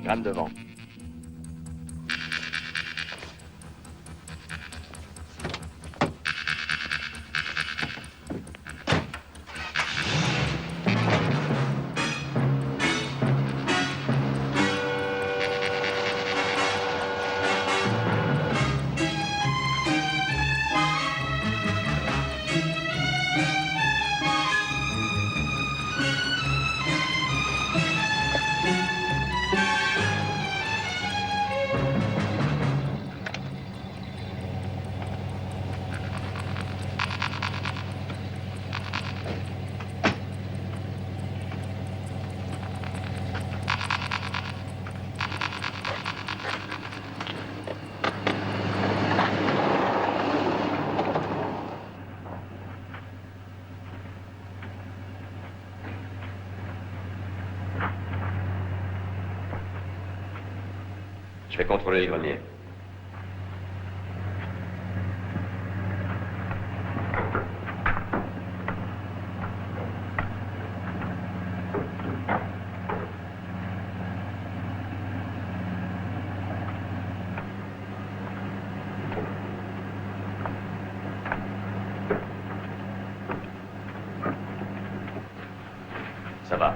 Crâne devant. Je vais contrôler les greniers. Ça va.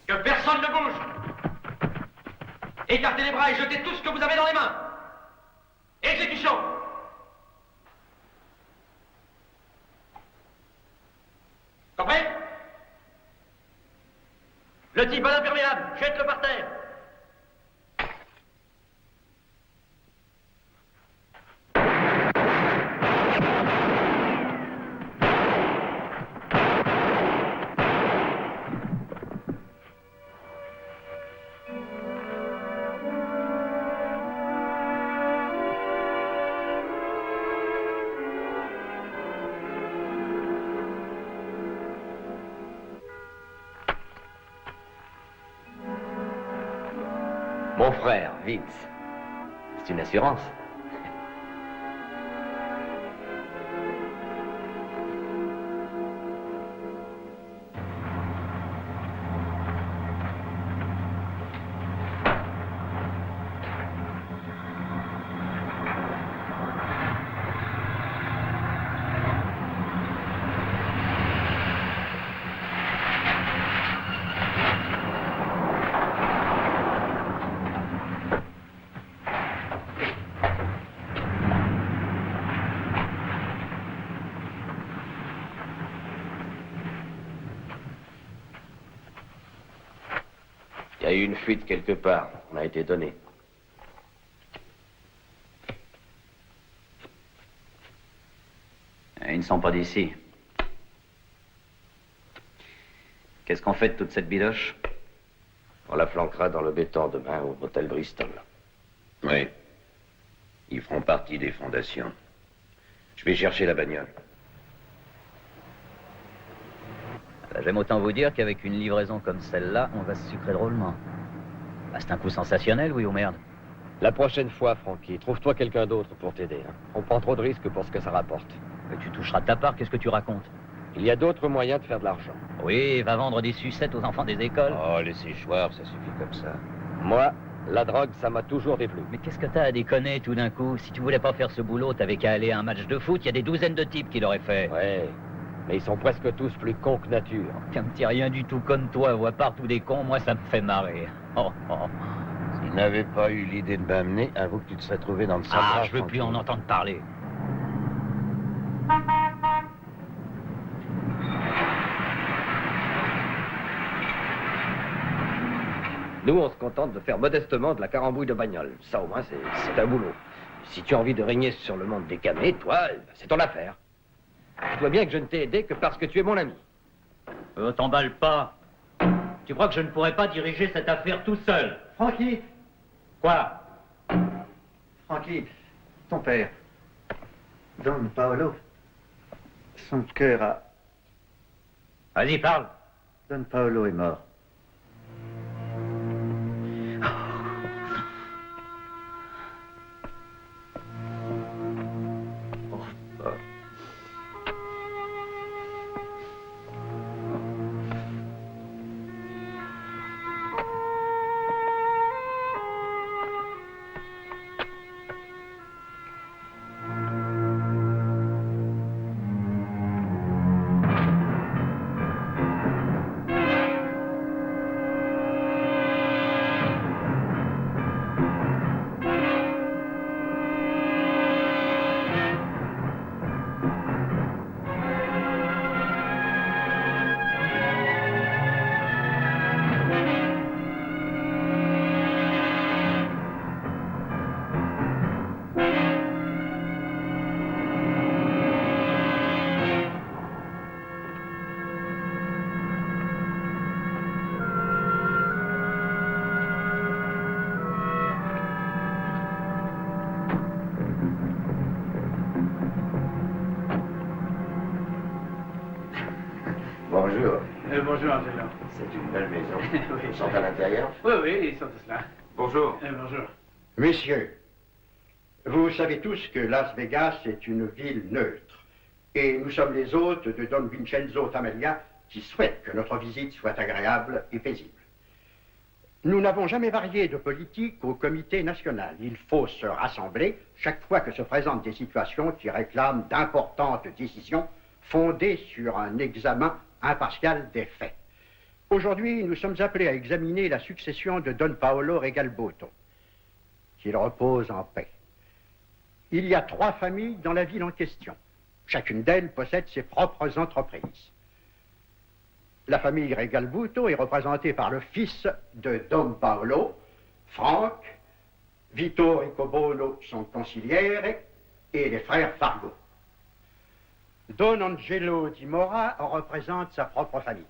Que personne ne bouge. Écartez les bras et jetez tout ce que vous avez dans les mains. Exécution. Compris? Le type à l'imperméable, jette-le par terre. Mon frère, Vince. C'est une assurance. Il y a eu une fuite quelque part. On a été donné. Ils ne sont pas d'ici. Qu'est-ce qu'on fait de toute cette bidoche? On la flanquera dans le béton demain au hôtel Bristol. Oui. Ils feront partie des fondations. Je vais chercher la bagnole. J'aime autant vous dire qu'avec une livraison comme celle-là, on va se sucrer drôlement. Bah, c'est un coup sensationnel, oui ou merde? La prochaine fois, Francky, trouve-toi quelqu'un d'autre pour t'aider. Hein. On prend trop de risques pour ce que ça rapporte. Mais tu toucheras ta part, qu'est-ce que tu racontes? Il y a d'autres moyens de faire de l'argent. Oui, va vendre des sucettes aux enfants des écoles. Oh, laissez choir, ça suffit comme ça. Moi, la drogue, ça m'a toujours déplu. Mais qu'est-ce que t'as à déconner tout d'un coup? Si tu voulais pas faire ce boulot, t'avais qu'à aller à un match de foot, il y a des douzaines de types qui l'auraient fait. Ouais, mais ils sont presque tous plus cons que nature. Qu'un petit rien du tout comme toi voit partout des cons, moi ça me fait marrer. Oh, oh. S'il n'avait pas eu l'idée de m'amener, avoue que tu te serais trouvé dans le sale. Ah, je veux plus en entendre parler. Nous, on se contente de faire modestement de la carambouille de bagnole. Ça, au moins, c'est un boulot. Si tu as envie de régner sur le monde des camés, toi, c'est ton affaire. Je dois bien que je ne t'ai aidé que parce que tu es mon ami. T'emballe pas. Tu crois que je ne pourrais pas diriger cette affaire tout seul? Francky, Quoi? Francky, ton père, Don Paolo, son cœur a... Vas-y, parle. Don Paolo est mort. Bonjour. Bonjour, Angelo. C'est une belle maison. Oui. Ils sont à l'intérieur? Oui, oui, ils sont tous là. Bonjour. Bonjour. Messieurs, vous savez tous que Las Vegas est une ville neutre. Et nous sommes les hôtes de Don Vincenzo Tamalia qui souhaitent que notre visite soit agréable et paisible. Nous n'avons jamais varié de politique au comité national. Il faut se rassembler chaque fois que se présentent des situations qui réclament d'importantes décisions fondées sur un examen impartial des faits. Aujourd'hui, nous sommes appelés à examiner la succession de Don Paolo Regalbuto. Qu'il repose en paix. Il y a 3 familles dans la ville en question. Chacune d'elles possède ses propres entreprises. La famille Regalbuto est représentée par le fils de Don Paolo, Frank, Vito Ricobono, son consigliere, et les frères Fargo. Don Angelo Di Mora représente sa propre famille.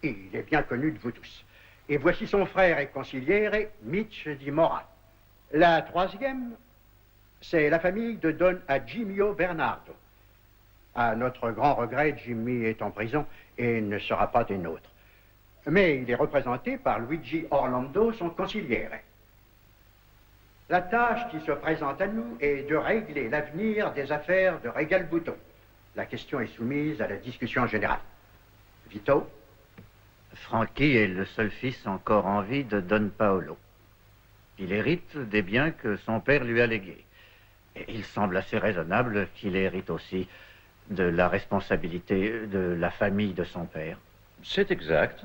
Et il est bien connu de vous tous. Et voici son frère et consigliere, Mitch Di Mora. La troisième, c'est la famille de Don Agimio Bernardo. À notre grand regret, Jimmy est en prison et ne sera pas des nôtres. Mais il est représenté par Luigi Orlando, son consigliere. La tâche qui se présente à nous est de régler l'avenir des affaires de Regalbuto. La question est soumise à la discussion générale. Vito? Francky est le seul fils encore en vie de Don Paolo. Il hérite des biens que son père lui a légués. Et il semble assez raisonnable qu'il hérite aussi de la responsabilité de la famille de son père. C'est exact.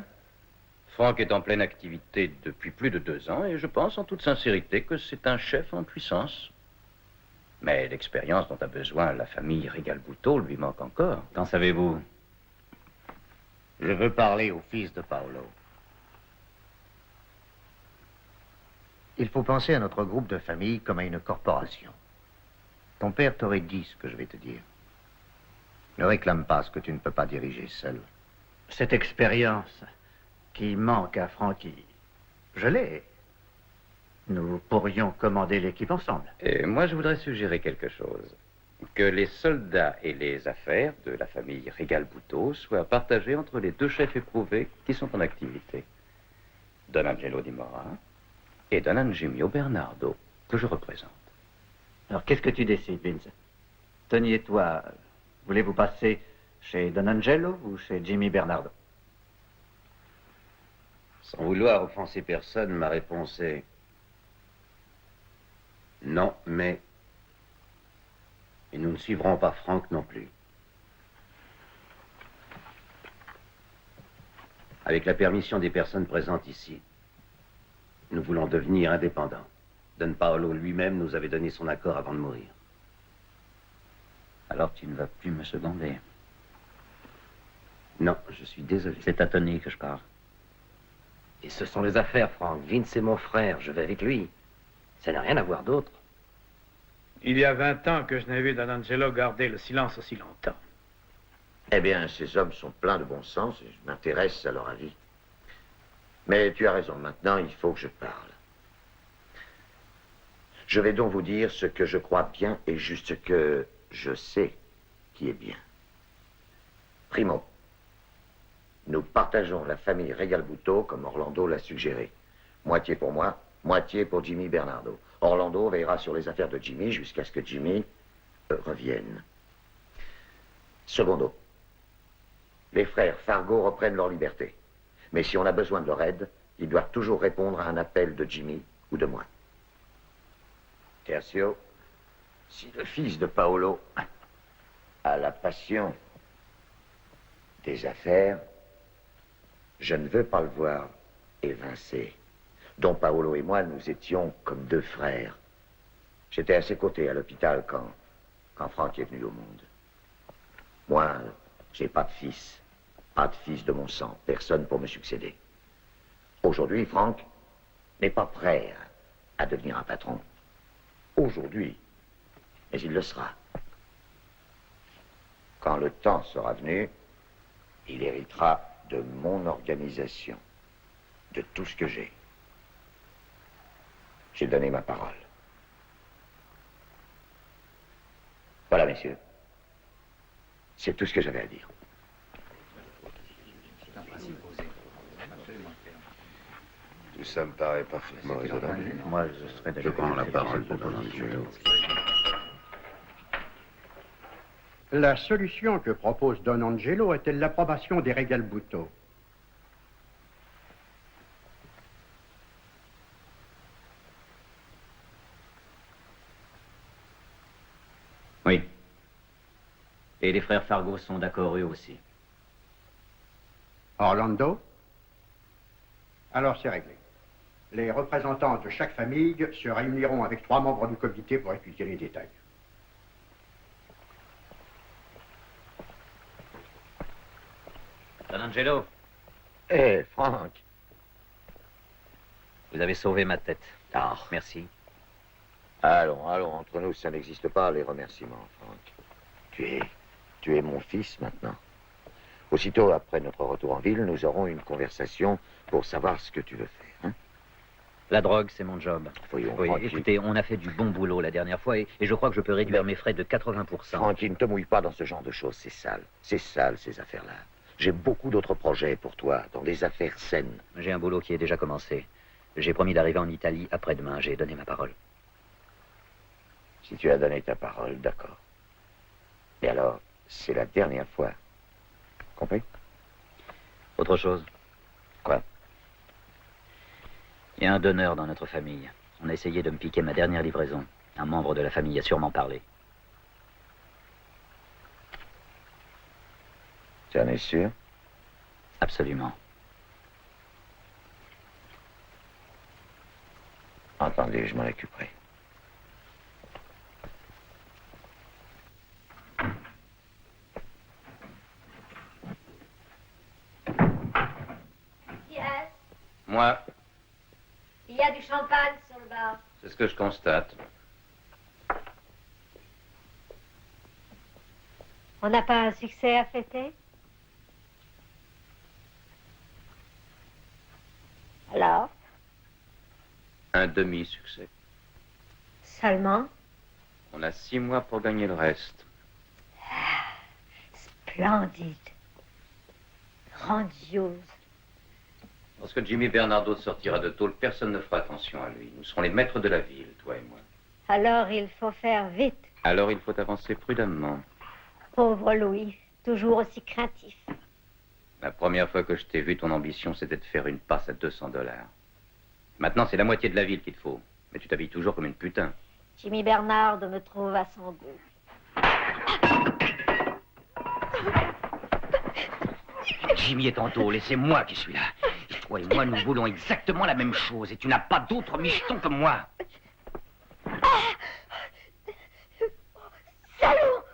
Franck est en pleine activité depuis plus de 2 ans et je pense en toute sincérité que c'est un chef en puissance. Mais l'expérience dont a besoin la famille Regalbuto lui manque encore. Qu'en savez-vous? Je veux parler au fils de Paolo. Il faut penser à notre groupe de famille comme à une corporation. Ton père t'aurait dit ce que je vais te dire. Ne réclame pas ce que tu ne peux pas diriger seul. Cette expérience qui manque à Frankie, je l'ai. Nous pourrions commander l'équipe ensemble. Et moi, je voudrais suggérer quelque chose. Que les soldats et les affaires de la famille Régal-Bouteau soient partagés entre les deux chefs éprouvés qui sont en activité. Don Angelo Di Mora et Don Angimio Bernardo, que je représente. Alors, qu'est-ce que tu décides, Vince? Tony et toi, voulez-vous passer chez Don Angelo ou chez Jimmy Bernardo? Sans vouloir offenser personne, ma réponse est... non, mais... et nous ne suivrons pas Franck non plus. Avec la permission des personnes présentes ici, nous voulons devenir indépendants. Don Paolo lui-même nous avait donné son accord avant de mourir. Alors tu ne vas plus me seconder. Non, je suis désolé. C'est à Tony que je parle. Et ce sont les affaires, Franck. Vince est mon frère, je vais avec lui. Ça n'a rien à voir d'autre. Il y a 20 ans que je n'ai vu Don Angelo garder le silence aussi longtemps. Eh bien, ces hommes sont pleins de bon sens et je m'intéresse à leur avis. Mais tu as raison, maintenant il faut que je parle. Je vais donc vous dire ce que je crois bien et juste ce que je sais qui est bien. Primo, nous partageons la famille Régal-Bouteau comme Orlando l'a suggéré. Moitié pour moi, moitié pour Jimmy Bernardo. Orlando veillera sur les affaires de Jimmy jusqu'à ce que Jimmy revienne. Secondo, les frères Fargo reprennent leur liberté. Mais si on a besoin de leur aide, ils doivent toujours répondre à un appel de Jimmy ou de moi. Tertio, si le fils de Paolo a la passion des affaires, je ne veux pas le voir évincé. Don Paolo et moi, nous étions comme deux frères. J'étais à ses côtés à l'hôpital quand Franck est venu au monde. Moi, j'ai pas de fils. Pas de fils de mon sang. Personne pour me succéder. Aujourd'hui, Franck n'est pas prêt à devenir un patron. Aujourd'hui. Mais il le sera. Quand le temps sera venu, il héritera de mon organisation. De tout ce que j'ai. J'ai donné ma parole. Voilà, messieurs. C'est tout ce que j'avais à dire. Tout ça me paraît parfaitement raisonnable. Moi, je serais Je prends la parole de Don Angelo. La solution que propose Don Angelo est-elle l'approbation des Régal-Bouteau? Oui. Et les frères Fargo sont d'accord eux aussi. Orlando? Alors c'est réglé. Les représentants de chaque famille se réuniront avec 3 membres du comité pour étudier les détails. Don Angelo, Hé, Franck. vous avez sauvé ma tête. Ah. Merci. Allons, entre nous, ça n'existe pas, les remerciements, Franck. Tu es mon fils maintenant. Aussitôt après notre retour en ville, nous aurons une conversation pour savoir ce que tu veux faire. Hein? La drogue, c'est mon job. Voyons, Oui, Francky. écoutez, on a fait du bon boulot la dernière fois et je crois que je peux réduire mes frais de 80%. Francky, ne te mouille pas dans ce genre de choses, c'est sale. C'est sale, ces affaires-là. J'ai beaucoup d'autres projets pour toi, dans des affaires saines. J'ai un boulot qui est déjà commencé. J'ai promis d'arriver en Italie après-demain. J'ai donné ma parole. Si tu as donné ta parole, d'accord. Et alors, c'est la dernière fois. Compris? Autre chose? Quoi? Il y a un donneur dans notre famille. On a essayé de me piquer ma dernière livraison. Un membre de la famille a sûrement parlé. Tu en es sûr? Absolument. Entendu, je m'en occuperai. Yes. Moi, Il y a du champagne sur le là. C'est ce que je constate. On n'a pas un succès à fêter? Alors? Un demi-succès. Seulement? On a 6 mois pour gagner le reste. Splendide. Grandiose. Lorsque Jimmy Bernardo sortira de tôle, personne ne fera attention à lui. Nous serons les maîtres de la ville, toi et moi. Alors il faut faire vite. Alors il faut avancer prudemment. Pauvre Louis, toujours aussi craintif. La première fois que je t'ai vu, ton ambition, c'était de faire une passe à $200. Maintenant, c'est la moitié de la ville qu'il te faut. Mais tu t'habilles toujours comme une putain. Jimmy Bernard me trouve à son goût. Jimmy est en tôle et c'est moi qui suis là. Et toi et moi, nous voulons exactement la même chose. Et tu n'as pas d'autre micheton que moi. Salaud!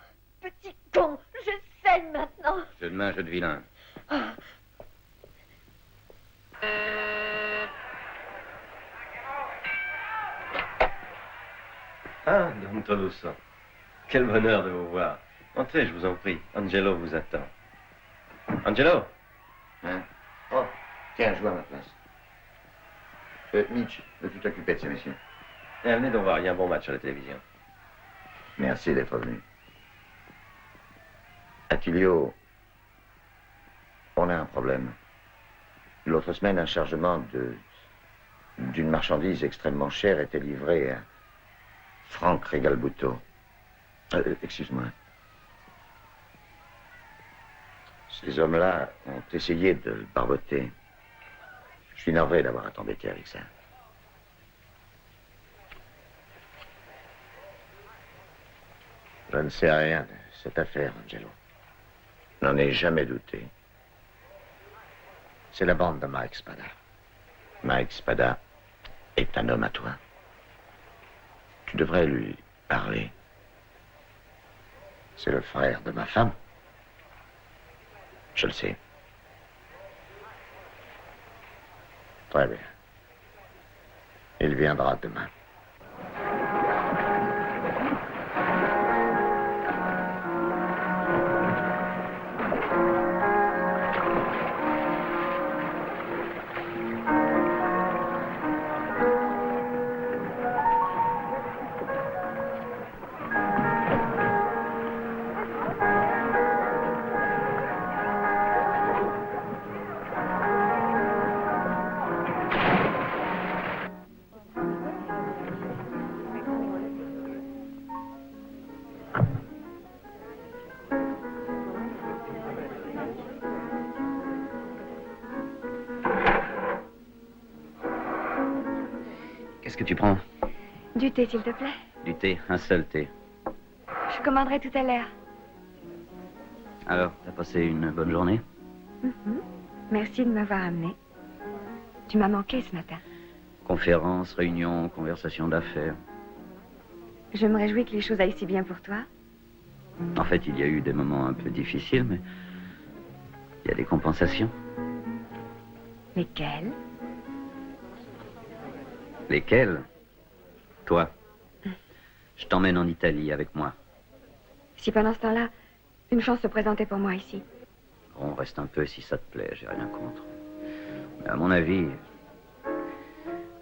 Petit con! Je saigne maintenant! Jeu de main, jeu de vilain. Ah, Don Tolosa. Quel bonheur de vous voir. Entrez, je vous en prie. Angelo vous attend. Angelo? Hein? Oh, tiens, joue à ma place. Mitch, veux-tu t'occuper de ces messieurs? Venez donc voir, il y a un bon match à la télévision. Merci d'être venu. Attilio, on a un problème. L'autre semaine, un chargement d'une marchandise extrêmement chère était livré à Franck Regalbuto. Excuse-moi. Ces hommes-là ont essayé de le barboter. Je suis navré d'avoir à t'embêter avec ça. Je ne sais rien de cette affaire, Angelo. N'en ai jamais douté. C'est la bande de Mike Spada. Mike Spada est un homme à toi. Tu devrais lui parler. C'est le frère de ma femme. Je le sais. Très bien. Il viendra demain. Qu'est-ce que tu prends? Du thé, s'il te plaît. Du thé, un seul thé. Je commanderai tout à l'heure. Alors, t'as passé une bonne journée? Merci de m'avoir amené. Tu m'as manqué ce matin. Conférences, réunions, conversations d'affaires. Je me réjouis que les choses aillent si bien pour toi. En fait, il y a eu des moments un peu difficiles, mais il y a des compensations. Lesquelles? Lesquelles? Toi. Je t'emmène en Italie avec moi. Si pendant ce temps-là, une chance se présentait pour moi ici. On reste un peu si ça te plaît, j'ai rien contre. Mais à mon avis,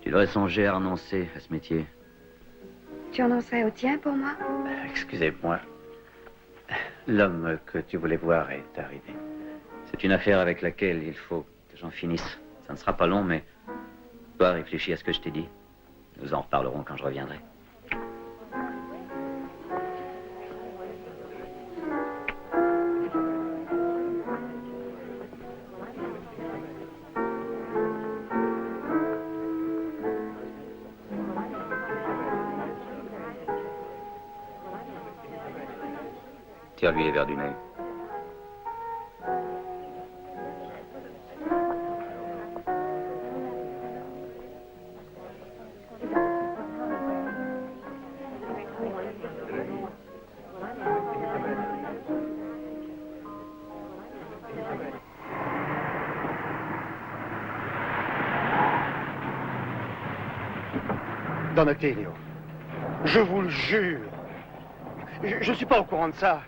tu devrais songer à renoncer à ce métier. Tu renoncerais au tien pour moi? Excusez-moi. L'homme que tu voulais voir est arrivé. C'est une affaire avec laquelle il faut que j'en finisse. Ça ne sera pas long, mais toi, réfléchis à ce que je t'ai dit. Nous en reparlerons quand je reviendrai. Tire-lui les verres du nez. d'honnêteté, Léo. Je vous le jure. Je ne suis pas au courant de ça.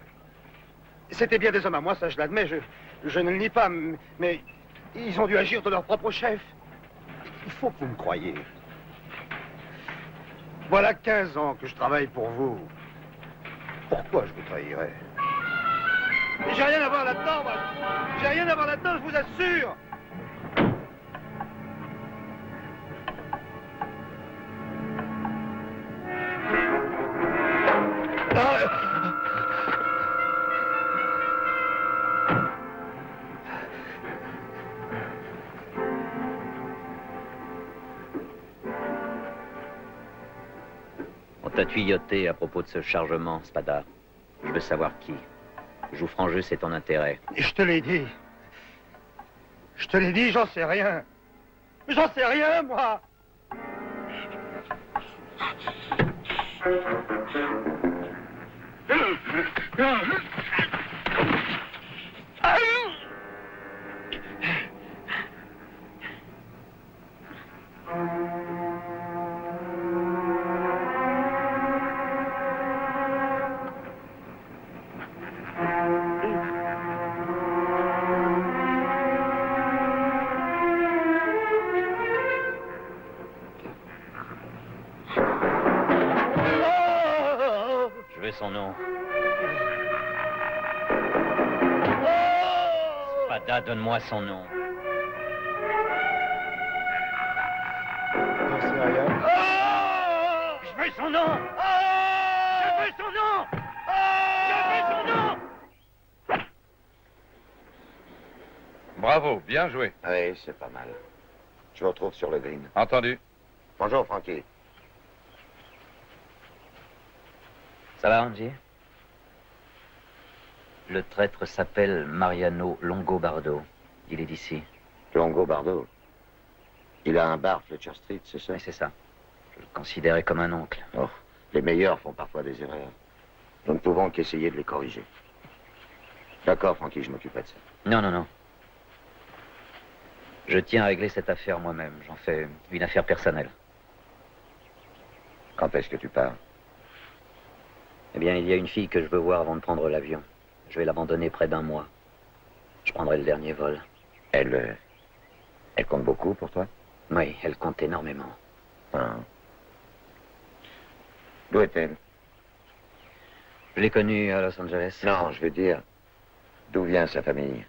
C'était bien des hommes à moi, ça je l'admets, je ne le nie pas, mais ils ont dû agir de leur propre chef. Il faut que vous me croyiez. Voilà 15 ans que je travaille pour vous. Pourquoi je vous trahirais? J'ai rien à voir là-dedans, moi. J'ai rien à voir là-dedans, je vous assure. On t'a tuyauté à propos de ce chargement, Spada. Je veux savoir qui. Jouffranjeux, c'est ton intérêt. Je te l'ai dit. Je te l'ai dit, j'en sais rien. J'en sais rien, moi. Je veux son nom. Spada, donne-moi son nom. J'en sais rien. Je veux son nom. Je veux son nom. Je veux son nom. Bravo, bien joué. Oui, c'est pas mal. Je vous retrouve sur le green. Entendu. Bonjour, Frankie. Ça va, Angie? Le traître s'appelle Mariano Longobardo. Il est d'ici. Longobardo. Il a un bar, Fletcher Street, c'est ça? Oui, c'est ça. Je le considérais comme un oncle. Oh, les meilleurs font parfois des erreurs. Nous ne pouvons qu'essayer de les corriger. D'accord, Frankie, je m'occuperai de ça. Non, non, non. Je tiens à régler cette affaire moi-même. J'en fais une affaire personnelle. Quand est-ce que tu pars? Eh bien, il y a une fille que je veux voir avant de prendre l'avion. Je vais l'abandonner près d'un mois. Je prendrai le dernier vol. Elle compte beaucoup pour toi? Oui, elle compte énormément. Ah. D'où est-elle? Je l'ai connue à Los Angeles. Non, je veux dire, d'où vient sa famille?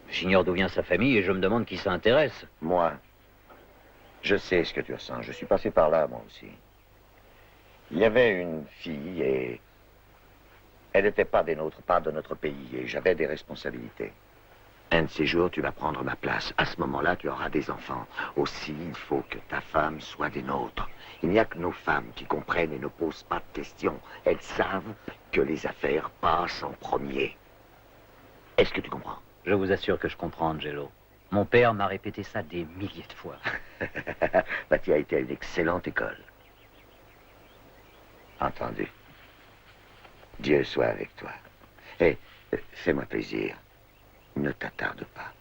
J'ignore d'où vient sa famille et je me demande qui ça intéresse. Moi, je sais ce que tu ressens. Je suis passé par là, moi aussi. Il y avait une fille et elle n'était pas des nôtres, pas de notre pays, et j'avais des responsabilités. Un de ces jours, tu vas prendre ma place. À ce moment-là, tu auras des enfants. Aussi, il faut que ta femme soit des nôtres. Il n'y a que nos femmes qui comprennent et ne posent pas de questions. Elles savent que les affaires passent en premier. Est-ce que tu comprends? Je vous assure que je comprends, Angelo. Mon père m'a répété ça des milliers de fois. Bah, tu as été à une excellente école. Entendu. Dieu soit avec toi. Et fais-moi plaisir. Ne t'attarde pas.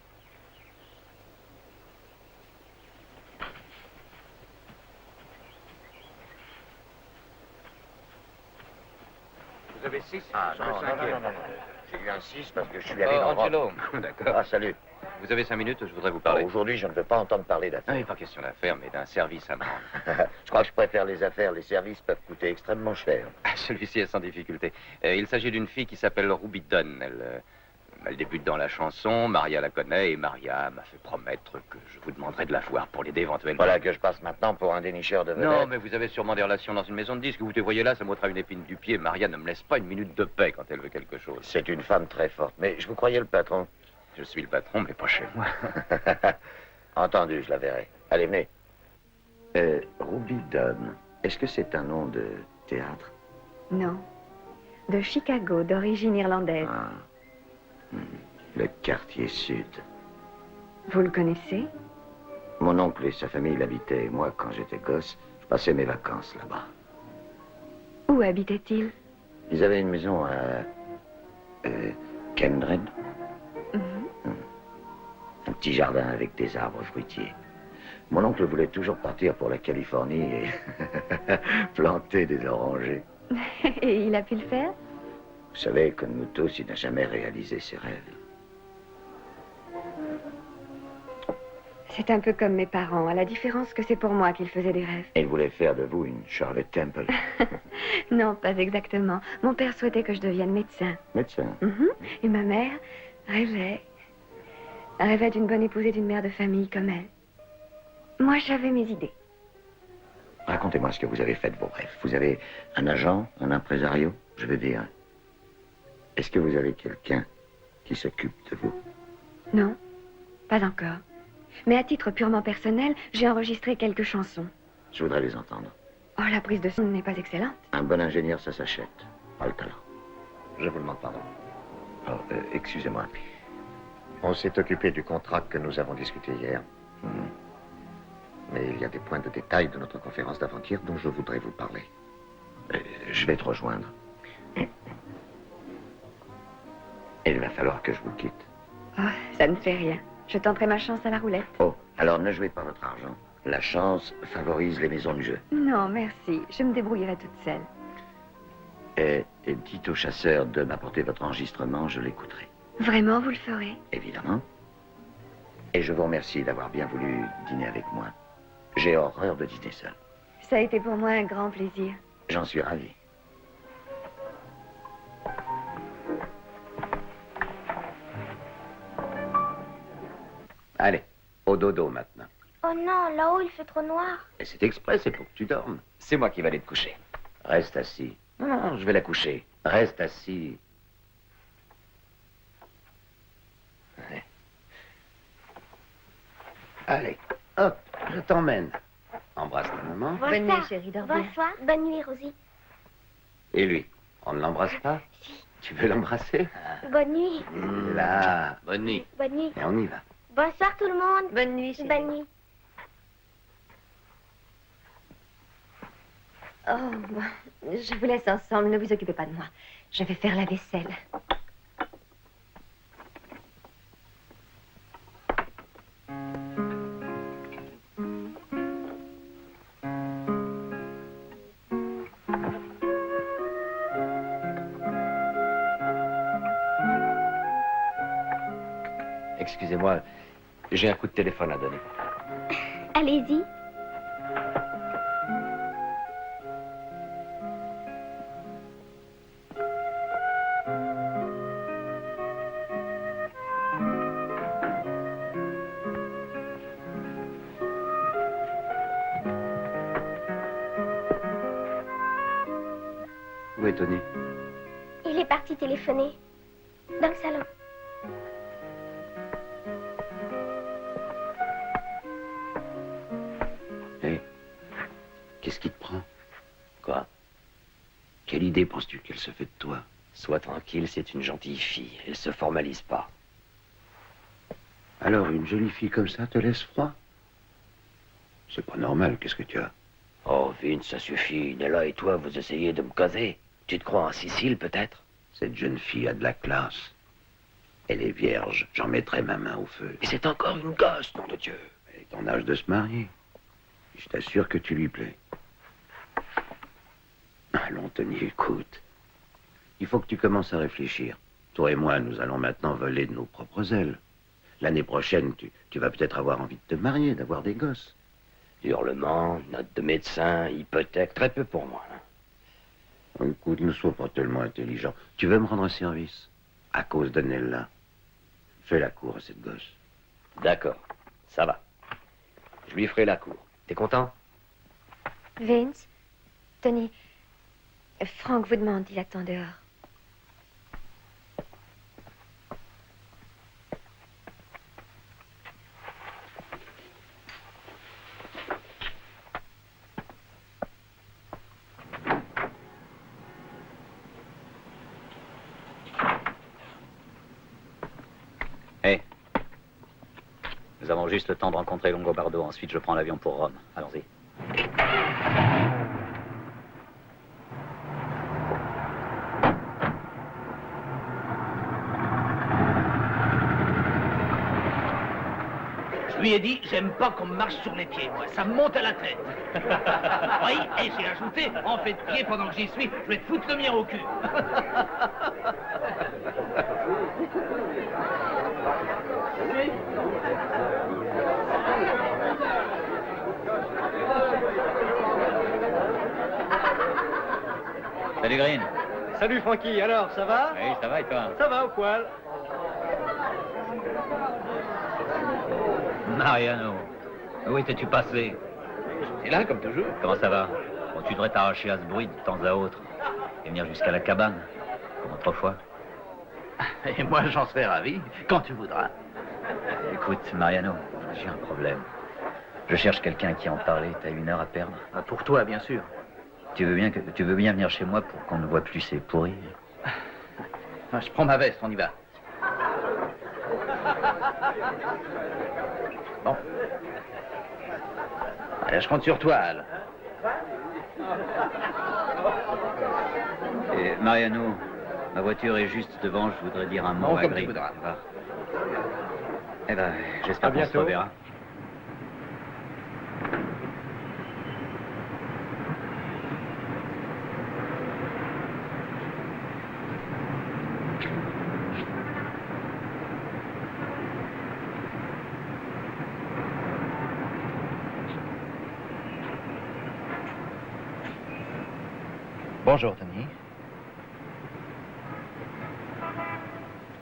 Vous avez 6? Ah non, non. J'ai eu un 6 parce que je suis allé dans Angelo. D'accord. Ah, salut. Vous avez 5 minutes, je voudrais vous parler. Aujourd'hui, je ne veux pas entendre parler Ah d'affaires. oui, pas question d'affaires, mais d'un service à me rendre. Je crois que je préfère les affaires. Les services peuvent coûter extrêmement cher. Celui-ci est sans difficulté. Il s'agit d'une fille qui s'appelle Ruby Dunn. Elle débute dans la chanson, Maria la connaît, et Maria m'a fait promettre que je vous demanderais de la voir pour l'aider éventuellement. Voilà que je passe maintenant pour un dénicheur de vedettes. Non, mais vous avez sûrement des relations dans une maison de disques. Vous te voyez là, ça m'ôtera une épine du pied. Maria ne me laisse pas une minute de paix quand elle veut quelque chose. C'est une femme très forte, mais je vous croyais le patron. Je suis le patron, mais pas chez moi. Entendu, je la verrai. Allez, venez. Ruby Dunn, est-ce que c'est un nom de théâtre? Non. De Chicago, d'origine irlandaise. Ah. Le quartier sud. Vous le connaissez? Mon oncle et sa famille l'habitaient. Moi, quand j'étais gosse, je passais mes vacances là-bas. Où habitait-il? Ils avaient une maison à... Kendred. Un petit jardin avec des arbres fruitiers. Mon oncle voulait toujours partir pour la Californie et planter des orangers. Et il a pu le faire? Vous savez, comme nous tous, il n'a jamais réalisé ses rêves. C'est un peu comme mes parents, à la différence que c'est pour moi qu'ils faisaient des rêves. Il voulait faire de vous une Charlotte Temple. Non, pas exactement. Mon père souhaitait que je devienne médecin. Médecin. Et ma mère rêvait d'une bonne épouse et d'une mère de famille comme elle. Moi, j'avais mes idées. Racontez-moi ce que vous avez fait de vos rêves. Vous avez un agent, un impresario, je veux dire. Est-ce que vous avez quelqu'un qui s'occupe de vous? Non, pas encore. Mais à titre purement personnel, j'ai enregistré quelques chansons. Je voudrais les entendre. Oh, la prise de son n'est pas excellente. Un bon ingénieur, ça s'achète. Pas le talent. Je vous demande pardon. Oh, excusez-moi. On s'est occupé du contrat que nous avons discuté hier. Mais il y a des points de détail de notre conférence d'avant-hier dont je voudrais vous parler. Je vais te rejoindre. Il va falloir que je vous quitte. Oh, ça ne fait rien. Je tenterai ma chance à la roulette. Oh, alors ne jouez pas votre argent. La chance favorise les maisons de jeu. Non, merci. Je me débrouillerai toute seule. Et dites au chasseur de m'apporter votre enregistrement, je l'écouterai. Vraiment, vous le ferez? Évidemment. Et je vous remercie d'avoir bien voulu dîner avec moi. J'ai horreur de dîner seul. Ça a été pour moi un grand plaisir. J'en suis ravi. Allez, au dodo maintenant. Oh non, là-haut, il fait trop noir. Et c'est exprès, c'est pour que tu dormes. C'est moi qui vais aller te coucher. Reste assis. Non, je vais la coucher. Reste assis. Ouais. Allez, hop, je t'emmène. Embrasse ta maman. Bonsoir. Bonne nuit, chérie, dors bien. Bonsoir. Bonne nuit, Rosie. Et lui, on ne l'embrasse pas? Tu veux l'embrasser? Bonne nuit. Là, bonne nuit. Bonne nuit. Et on y va. Bonsoir tout le monde. Bonne nuit, chérie. Bonne nuit. Oh, bon, je vous laisse ensemble. Ne vous occupez pas de moi. Je vais faire la vaisselle. Excusez-moi, j'ai un coup de téléphone à donner. Allez-y. Où est Tony? Il est parti téléphoner. Dans le salon. Qu'est-ce qui te prend? Quoi? Quelle idée penses-tu qu'elle se fait de toi? Sois tranquille, c'est une gentille fille. Elle se formalise pas. Alors, une jolie fille comme ça te laisse froid? C'est pas normal, qu'est-ce que tu as? Oh, Vince, ça suffit. Nella et toi, vous essayez de me causer. Tu te crois en Sicile, peut-être? Cette jeune fille a de la classe. Elle est vierge, j'en mettrai ma main au feu. Et c'est encore une gosse, nom de Dieu. Elle est en âge de se marier. Je t'assure que tu lui plais. Allons, Tony, écoute. Il faut que tu commences à réfléchir. Toi et moi, nous allons maintenant voler de nos propres ailes. L'année prochaine, tu vas peut-être avoir envie de te marier, d'avoir des gosses. Hurlements, notes de médecin, hypothèque, très peu pour moi. Écoute, ne sois pas tellement intelligent. Tu veux me rendre un service? À cause de Nella. Fais la cour à cette gosse. D'accord, ça va. Je lui ferai la cour. T'es content? Vince, Tony, Franck vous demande, il attend dehors. Hé. Nous avons juste le temps de rencontrer Longobardo. Ensuite, je prends l'avion pour Rome. Allons-y. Je lui ai dit, j'aime pas qu'on me marche sur les pieds, moi. Ça me monte à la tête. Oui, et j'ai ajouté, en fait de pied pendant que j'y suis, je vais te foutre le mien au cul. Salut Green. Salut Francky, alors, ça va? Oui, ça va et toi? Ça va, au poil. Mariano, où étais-tu passé? J'étais là, comme toujours. Comment ça va? Bon, tu devrais t'arracher à ce bruit de temps à autre et venir jusqu'à la cabane, comme autrefois. Et moi, j'en serais ravi, quand tu voudras. Écoute, Mariano, j'ai un problème. Je cherche quelqu'un qui en parler. T'as 1 heure à perdre? Ah, pour toi, bien sûr. Tu veux bien venir chez moi pour qu'on ne voit plus ces pourris? Je prends ma veste, on y va. Bon. Allez, je compte sur toi, Al. Et Mariano, ma voiture est juste devant, je voudrais dire un mot à comme tu Green. voudras. Eh ben, j'espère qu'on se reverra. Bonjour, Tony.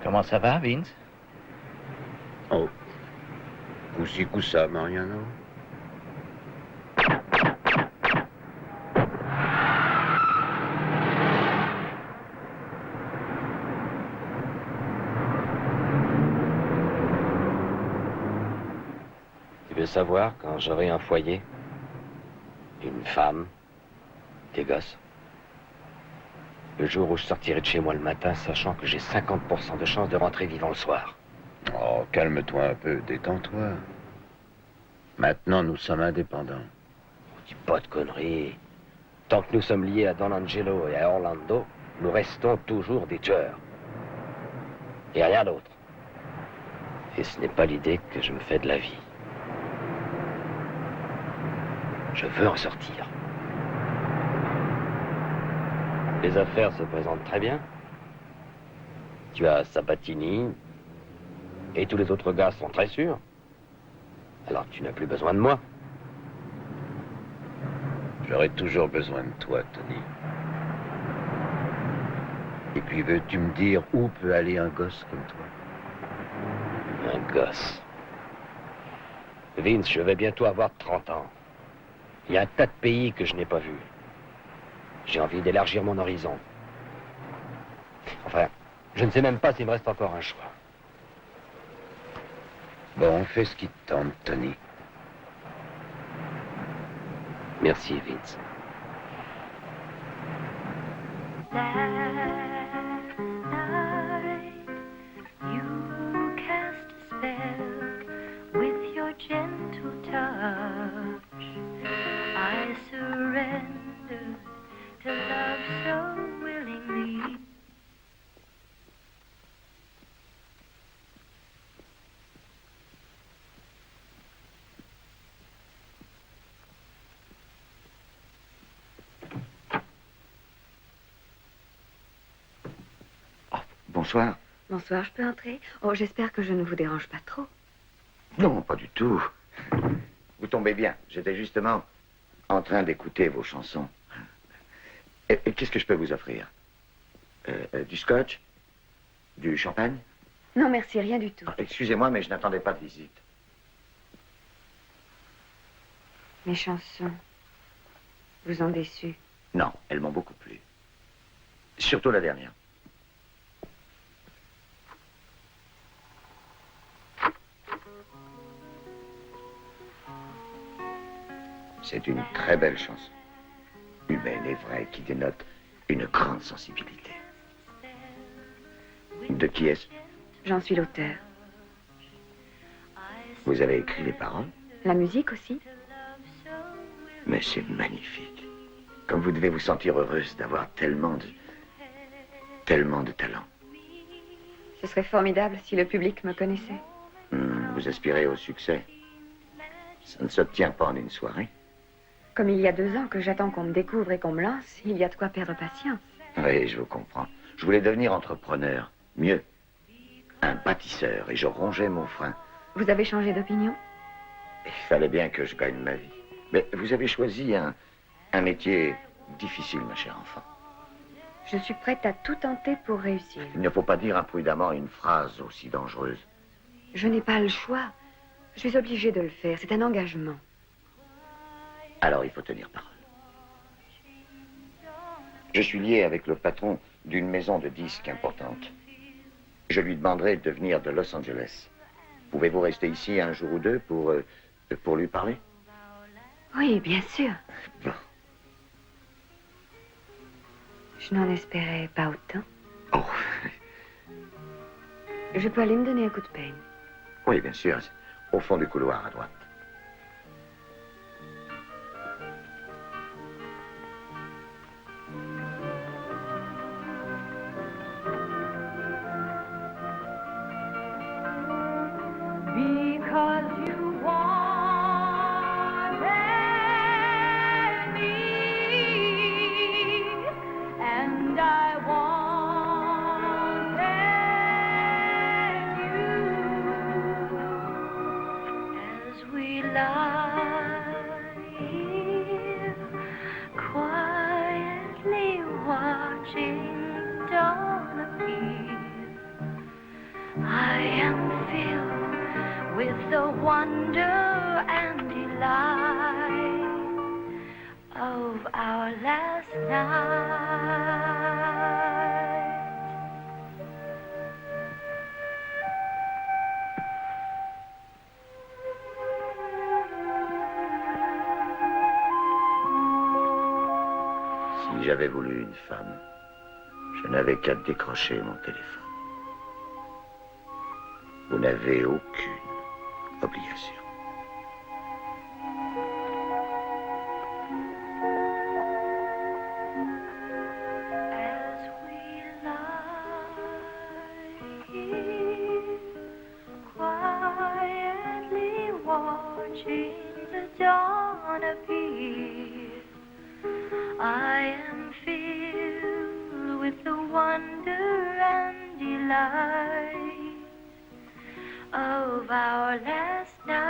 Comment ça va, Vince? Oh. Coup-ci, coup-ça, Mariano. Tu veux savoir quand j'aurai un foyer, une femme, des gosses, le jour où je sortirai de chez moi le matin, sachant que j'ai 50% de chance de rentrer vivant le soir. Oh, calme-toi un peu, détends-toi. Maintenant, nous sommes indépendants. Dis pas de conneries. Tant que nous sommes liés à Don Angelo et à Orlando, nous restons toujours des tueurs. Et rien d'autre. Et ce n'est pas l'idée que je me fais de la vie. Je veux en sortir. Les affaires se présentent très bien. Tu as Sabatini, et tous les autres gars sont très sûrs. Alors tu n'as plus besoin de moi. J'aurai toujours besoin de toi, Tony. Et puis, veux-tu me dire où peut aller un gosse comme toi? Un gosse. Vince, je vais bientôt avoir 30 ans. Il y a un tas de pays que je n'ai pas vus. J'ai envie d'élargir mon horizon. Enfin, je ne sais même pas s'il me reste encore un choix. Bon, fais ce qui te tente, Tony. Merci, Vince. You cast a spell with your gentle touch. I surrendered to love so willingly. Bonsoir. Bonsoir, je peux entrer? Oh, j'espère que je ne vous dérange pas trop. Non, pas du tout. Vous tombez bien. J'étais justement en train d'écouter vos chansons. Et qu'est-ce que je peux vous offrir? Du scotch? Du champagne? Non, merci, rien du tout. Excusez-moi, mais je n'attendais pas de visite. Mes chansons vous ont déçu? Non, elles m'ont beaucoup plu. Surtout la dernière. C'est une très belle chanson. Humaine et vraie, qui dénote une grande sensibilité. De qui est-ce? J'en suis l'auteur. Vous avez écrit les paroles? La musique aussi? Mais c'est magnifique. Comme vous devez vous sentir heureuse d'avoir tellement de talent. Ce serait formidable si le public me connaissait. Vous aspirez au succès. Ça ne se tient pas en une soirée. Comme il y a 2 ans que j'attends qu'on me découvre et qu'on me lance, il y a de quoi perdre patience. Oui, je vous comprends. Je voulais devenir entrepreneur. Mieux, un bâtisseur. Et je rongeais mon frein. Vous avez changé d'opinion? Il fallait bien que je gagne ma vie. Mais vous avez choisi un métier difficile, ma chère enfant. Je suis prête à tout tenter pour réussir. Il ne faut pas dire imprudemment une phrase aussi dangereuse. Je n'ai pas le choix. Je suis obligée de le faire. C'est un engagement. Alors il faut tenir parole. Je suis lié avec le patron d'une maison de disques importante. Je lui demanderai de venir de Los Angeles. Pouvez-vous rester ici un jour ou deux pour lui parler? Oui, bien sûr. Bon. Je n'en espérais pas autant. Oh. Je peux aller me donner un coup de peigne. Oui, bien sûr. Au fond du couloir, à droite. Because you wanted me, and I wanted you. As we lie here, quietly watching dawn appear, I am filled with the wonder and delight of our last night. Si j'avais voulu une femme, je n'avais qu'à décrocher mon téléphone. Vous n'avez aucune obligation. As we lie here, quietly watching the dawn appear, I am filled with the wonder and delight of our last night.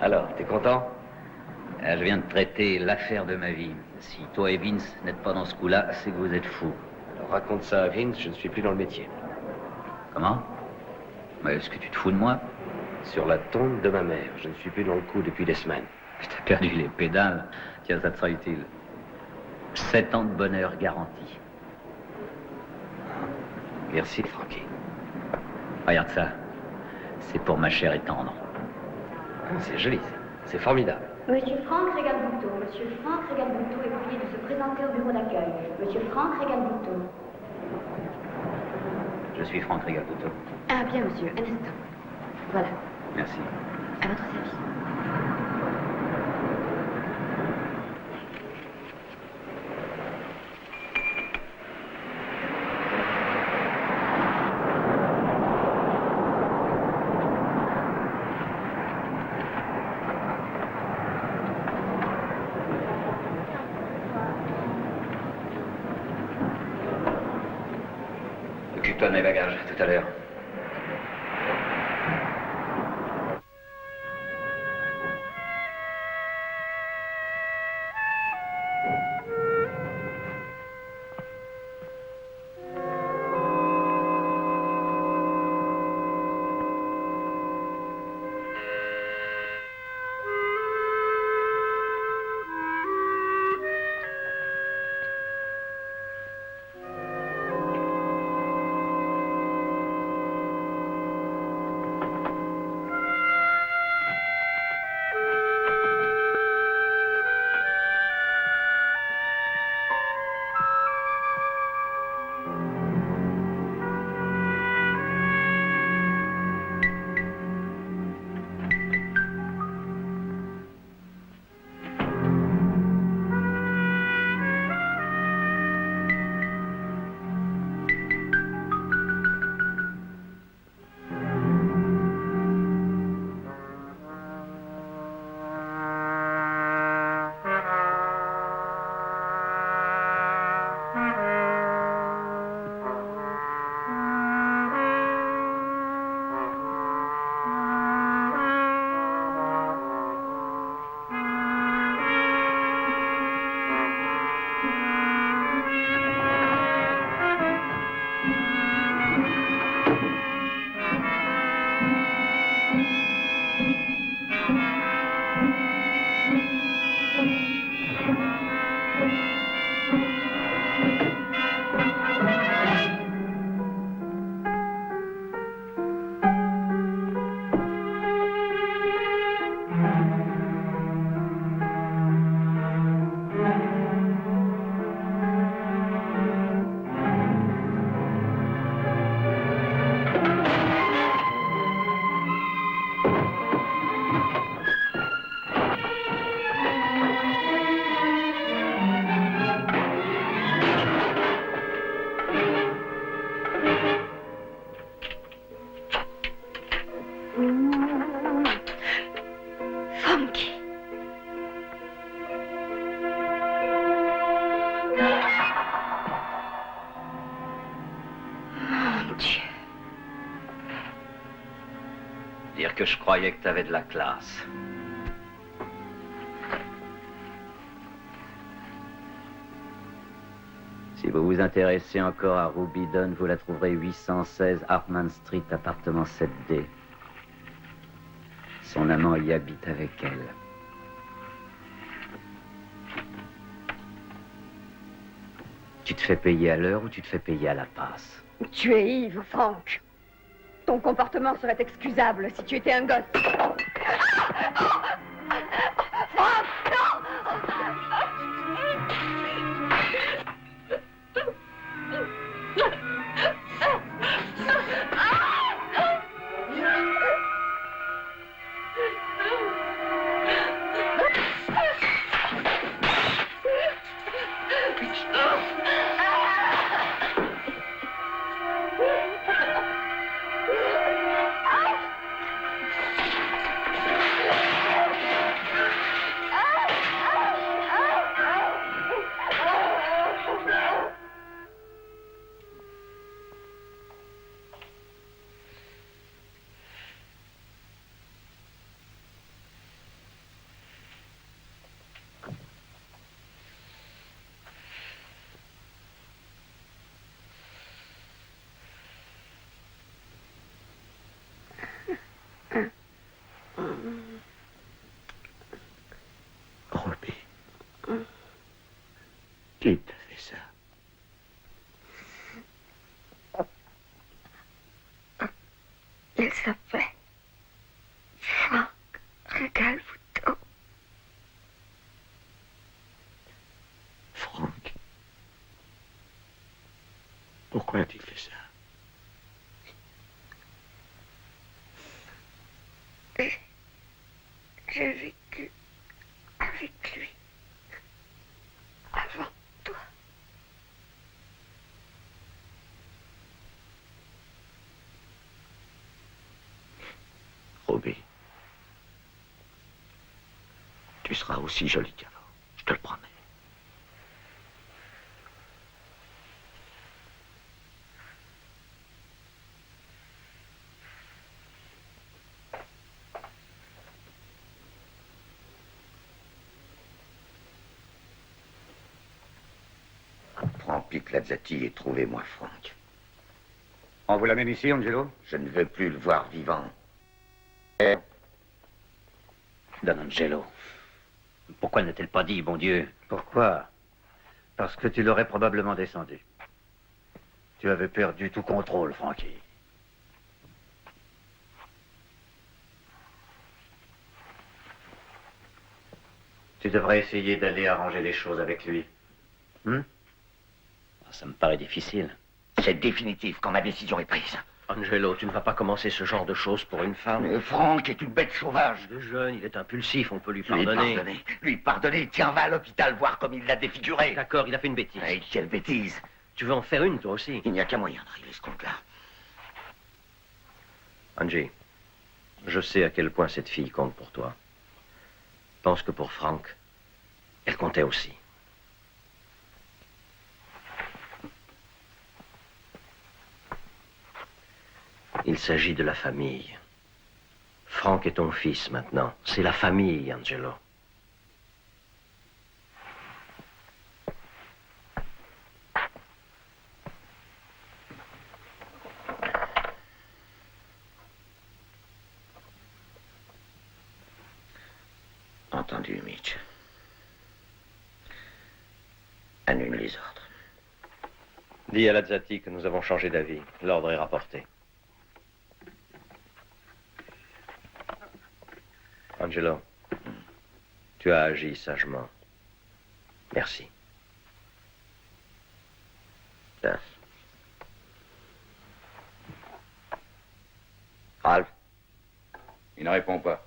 Alors, t'es content? Je viens de traiter l'affaire de ma vie. Si toi et Vince n'êtes pas dans ce coup-là, c'est que vous êtes fous. Alors raconte ça à Vince, je ne suis plus dans le métier. Comment? Mais est-ce que tu te fous de moi? Sur la tombe de ma mère, je ne suis plus dans le coup depuis des semaines. T'as perdu les pédales. Tiens, ça te sera utile. 7 ans de bonheur garanti. Merci, Frankie. Regarde ça. C'est pour ma chère et tendre. C'est joli, ça. C'est formidable. Monsieur Franck Régalbouteau. Monsieur Franck Régalbouteau est prié de se présenter au bureau d'accueil. Monsieur Franck Régalbouteau. Je suis Franck Régalbouteau. Ah, bien, monsieur. Un instant. Voilà. Merci. À votre service. Occupe-toi de mes bagages, à tout à l'heure. Dire que je croyais que t'avais de la classe. Si vous vous intéressez encore à Ruby Dunn, vous la trouverez 816 Hartman Street, appartement 7D. Son amant y habite avec elle. Tu te fais payer à l'heure ou tu te fais payer à la passe? Tu es Yves, Franck. Ton comportement serait excusable si tu étais un gosse. Franck, non! Ruby. Qui t'a fait ça? Il s'appelle Franck Regalbuto. Franck. Pourquoi tu fais ça? J'ai vécu avec lui avant toi. Ruby. Tu seras aussi jolie qu'avant, je te le promets. Prends Pete Lazzati et trouvez-moi Franck. On vous l'amène ici, Angelo? Je ne veux plus le voir vivant. Don Angelo. Pourquoi n'a-t-elle pas dit, bon Dieu? Pourquoi? Parce que tu l'aurais probablement descendu. Tu avais perdu tout contrôle, Frankie. Tu devrais essayer d'aller arranger les choses avec lui. Ça me paraît difficile. C'est définitif quand ma décision est prise. Angelo, tu ne vas pas commencer ce genre de choses pour une femme. Mais Franck est une bête sauvage. Il est jeune, il est impulsif, on peut lui Lui pardonner. pardonner. Lui pardonner. Tiens, va à l'hôpital voir comme il l'a défiguré. D'accord, il a fait une bêtise. Et quelle bêtise. Tu veux en faire une, toi aussi? Il n'y a qu'un moyen de régler ce compte-là. Angie, je sais à quel point cette fille compte pour toi. Pense que pour Franck, elle comptait aussi. Il s'agit de la famille. Franck est ton fils maintenant. C'est la famille, Angelo. Entendu, Mitch. Annule les ordres. Dis à Lazzati que nous avons changé d'avis. L'ordre est rapporté. Angelo, tu as agi sagement. Merci. Ralph. Ralph. Il ne répond pas.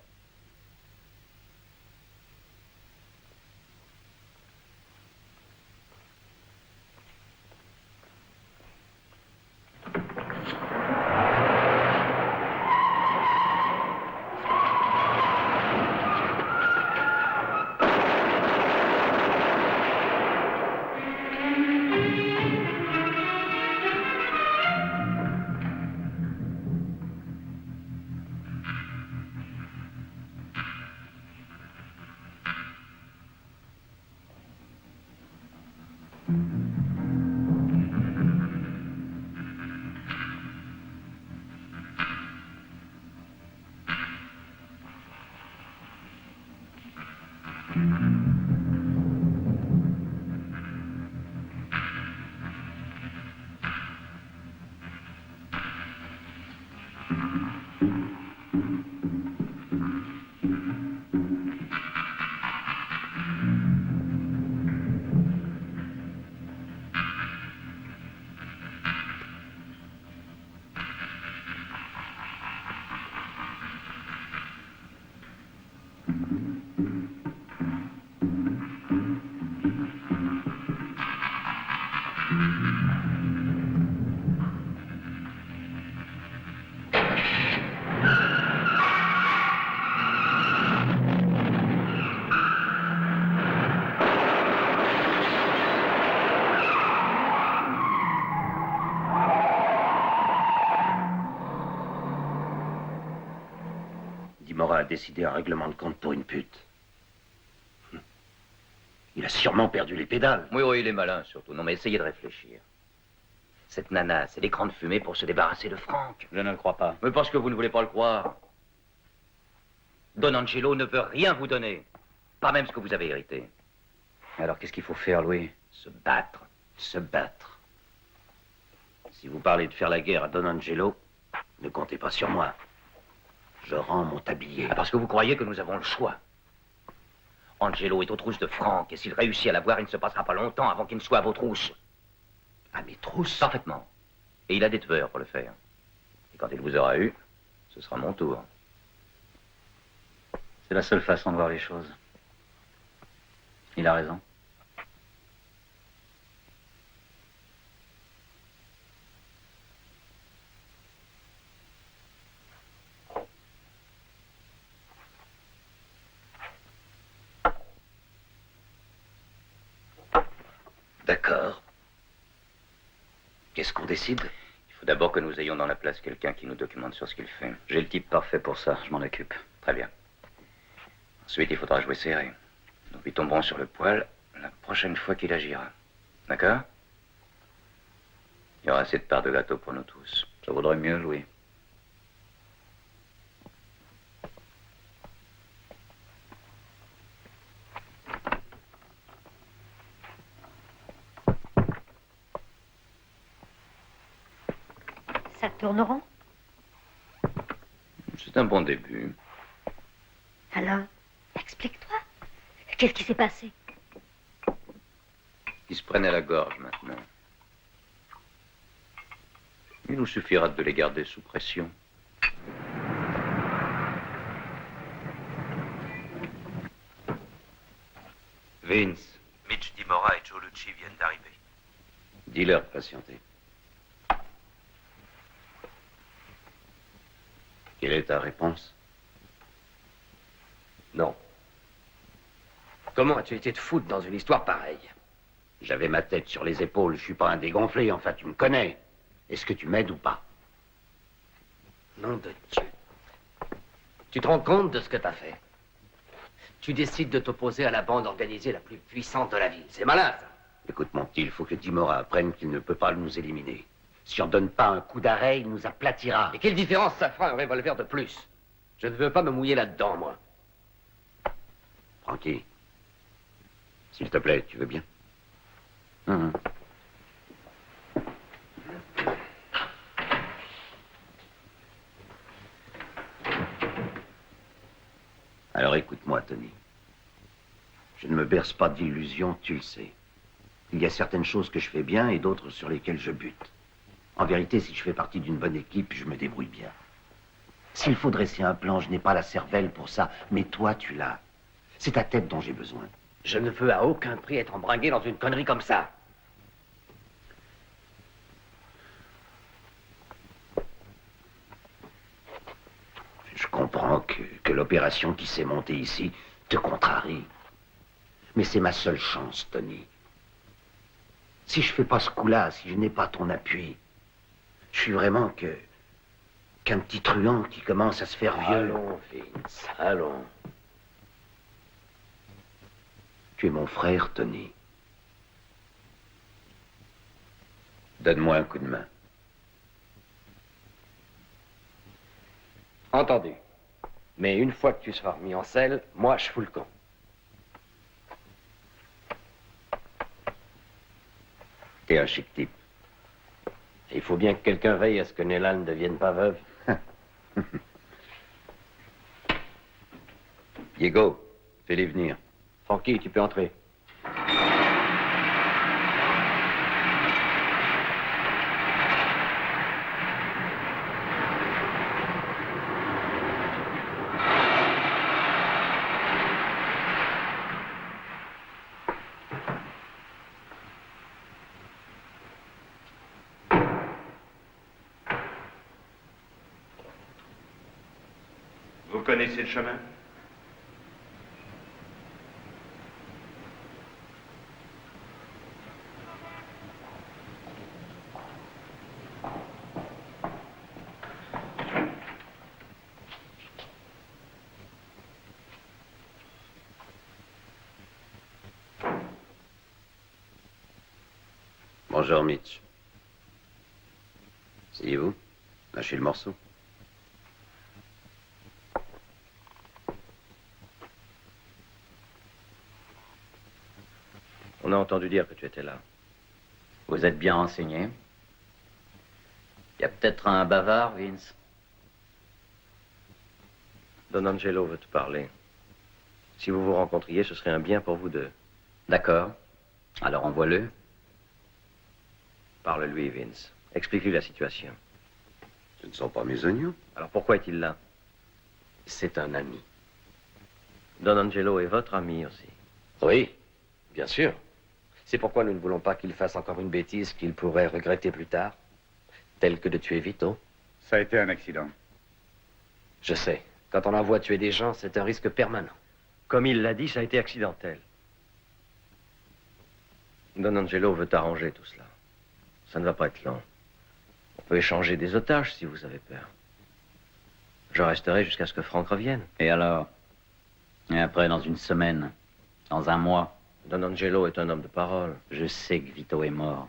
Dimora a décidé un règlement de compte pour une pute. Il a sûrement perdu les pédales. Oui, oui, il est malin surtout. Non, mais essayez de réfléchir. Cette nana, c'est l'écran de fumée pour se débarrasser de Franck. Je ne le crois pas. Mais parce que vous ne voulez pas le croire. Don Angelo ne veut rien vous donner. Pas même ce que vous avez hérité. Alors qu'est-ce qu'il faut faire, Louis? Se battre. Se battre. Si vous parlez de faire la guerre à Don Angelo, ne comptez pas sur moi. Je rends mon tablier. Ah, parce que vous croyez que nous avons le choix. Angelo est aux trousses de Franck, et s'il réussit à l'avoir, il ne se passera pas longtemps avant qu'il ne soit à vos trousses. À mes trousses? Parfaitement. Et il a des tueurs pour le faire. Et quand il vous aura eu, ce sera mon tour. C'est la seule façon de voir les choses. Il a raison. D'accord. Qu'est-ce qu'on décide? Il faut d'abord que nous ayons dans la place quelqu'un qui nous documente sur ce qu'il fait. J'ai le type parfait pour ça, je m'en occupe. Très bien. Ensuite, il faudra jouer serré. Nous lui tomberons sur le poil la prochaine fois qu'il agira. D'accord? Il y aura assez de parts de gâteau pour nous tous. Ça vaudrait mieux, Louis. Ça tourne rond. C'est un bon début. Alors, explique-toi. Qu'est-ce qui s'est passé? Ils se prennent à la gorge maintenant. Il nous suffira de les garder sous pression. Vince, Mitch Dimora et Joe Lucci viennent d'arriver. dis-leur de patienter. Quelle est ta réponse? Non. Comment as-tu été te foutre dans une histoire pareille? J'avais ma tête sur les épaules, je suis pas un dégonflé, enfin tu me connais. Est-ce que tu m'aides ou pas? Nom de Dieu. Tu te rends compte de ce que t'as fait? Tu décides de t'opposer à la bande organisée la plus puissante de la ville. C'est malin, ça. Écoute, mon petit, il faut que Dimora apprenne qu'il ne peut pas nous éliminer. Si on donne pas un coup d'arrêt, il nous aplatira. Et quelle différence ça fera un revolver de plus? Je ne veux pas me mouiller là-dedans, moi. Francky, s'il te plaît, tu veux bien? Alors écoute-moi, Tony. Je ne me berce pas d'illusions, tu le sais. Il y a certaines choses que je fais bien et d'autres sur lesquelles je bute. En vérité, si je fais partie d'une bonne équipe, je me débrouille bien. S'il faut dresser un plan, je n'ai pas la cervelle pour ça, mais toi, tu l'as. C'est ta tête dont j'ai besoin. Je ne veux à aucun prix être embringué dans une connerie comme ça. Je comprends que l'opération qui s'est montée ici te contrarie. Mais c'est ma seule chance, Tony. Si je fais pas ce coup-là, si je n'ai pas ton appui, je suis vraiment qu'un petit truand qui commence à se faire vieux. Allons, Vince, allons. Tu es mon frère, Tony. Donne-moi un coup de main. Entendu. Mais une fois que tu seras remis en selle, moi, je fous le camp. T'es un chic type. Il faut bien que quelqu'un veille à ce que Nella ne devienne pas veuve. Diego, fais-les venir. Francky, tu peux entrer. Vous connaissez le chemin? Bonjour, Mitch. Asseyez-vous. Lâchez le morceau. On a entendu dire que tu étais là. Vous êtes bien renseigné. Il y a peut-être un bavard, Vince. Don Angelo veut te parler. Si vous vous rencontriez, ce serait un bien pour vous deux. D'accord. Alors envoie-le. Parle-lui, Vince. Explique-lui la situation. Ce ne sont pas mes oignons. Alors pourquoi est-il là? C'est un ami. Don Angelo est votre ami aussi. Oui, bien sûr. C'est pourquoi nous ne voulons pas qu'il fasse encore une bêtise qu'il pourrait regretter plus tard, telle que de tuer Vito. Ça a été un accident. Je sais. Quand on envoie tuer des gens, c'est un risque permanent. Comme il l'a dit, ça a été accidentel. Don Angelo veut arranger tout cela. Ça ne va pas être long. On peut échanger des otages si vous avez peur. Je resterai jusqu'à ce que Franck revienne. Et alors? Et après, dans une semaine? Dans un mois? Don Angelo est un homme de parole. Je sais que Vito est mort.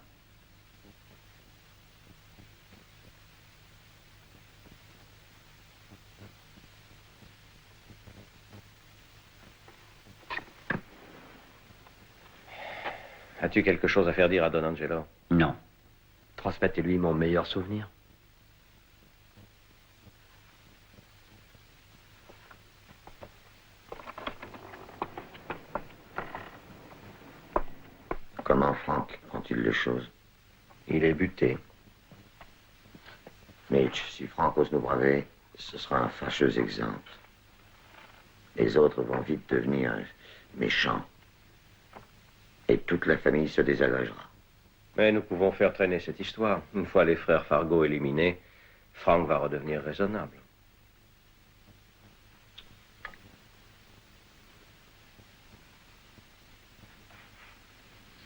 As-tu quelque chose à faire dire à Don Angelo? Non. Transmettez-lui mon meilleur souvenir. Comment Franck prend-il les choses? Il est buté. Mitch, si Franck ose nous braver, ce sera un fâcheux exemple. Les autres vont vite devenir méchants. Et toute la famille se désagrégera. Mais nous pouvons faire traîner cette histoire. Une fois les frères Fargo éliminés, Frank va redevenir raisonnable.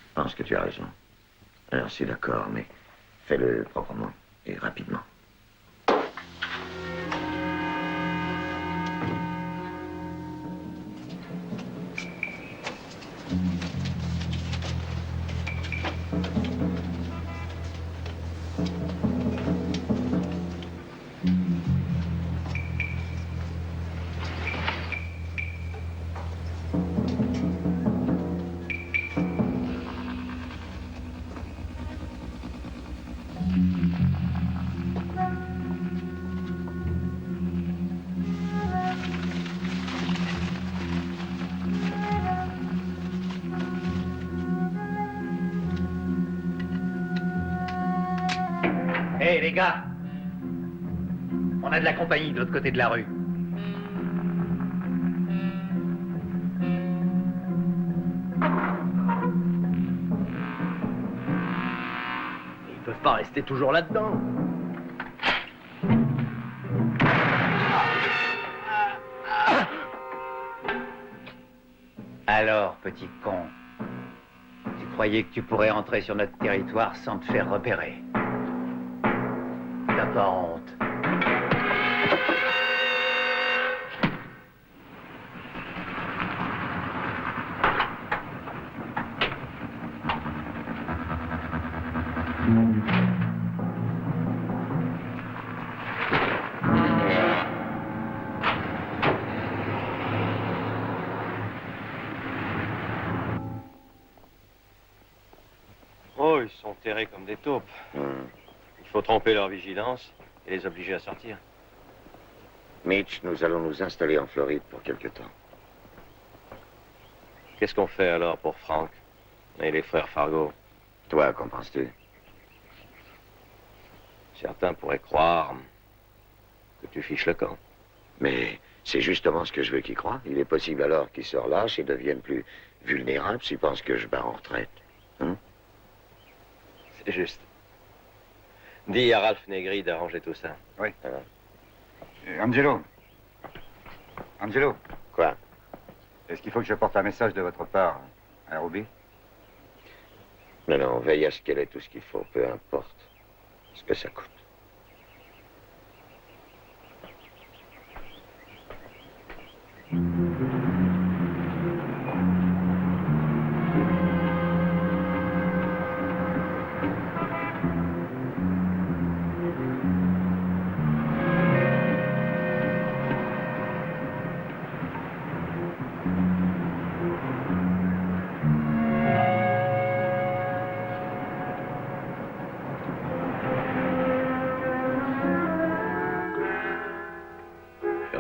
Je pense que tu as raison. Alors, je suis d'accord, mais fais-le proprement et rapidement. Hé, les gars! On a de la compagnie de l'autre côté de la rue. Ils peuvent pas rester toujours là-dedans. Alors, petit con, tu croyais que tu pourrais entrer sur notre territoire sans te faire repérer? T'as pas honte? Oh, ils sont terribles. enterrés comme des taupes. Il faut tromper leur vigilance et les obliger à sortir. Mitch, nous allons nous installer en Floride pour quelque temps. Qu'est-ce qu'on fait alors pour Frank et les frères Fargo? Toi, qu'en penses-tu? Certains pourraient croire que tu fiches le camp. Mais c'est justement ce que je veux qu'il croie. Il est possible alors qu'il se relâche et devienne plus vulnérable s'il pense que je pars en retraite. C'est juste. Dis à Ralph Negri d'arranger tout ça. Oui. Angelo. Angelo. Quoi? Est-ce qu'il faut que je porte un message de votre part à Ruby? Non, non, veille à ce qu'elle ait tout ce qu'il faut, peu importe ce que ça coûte.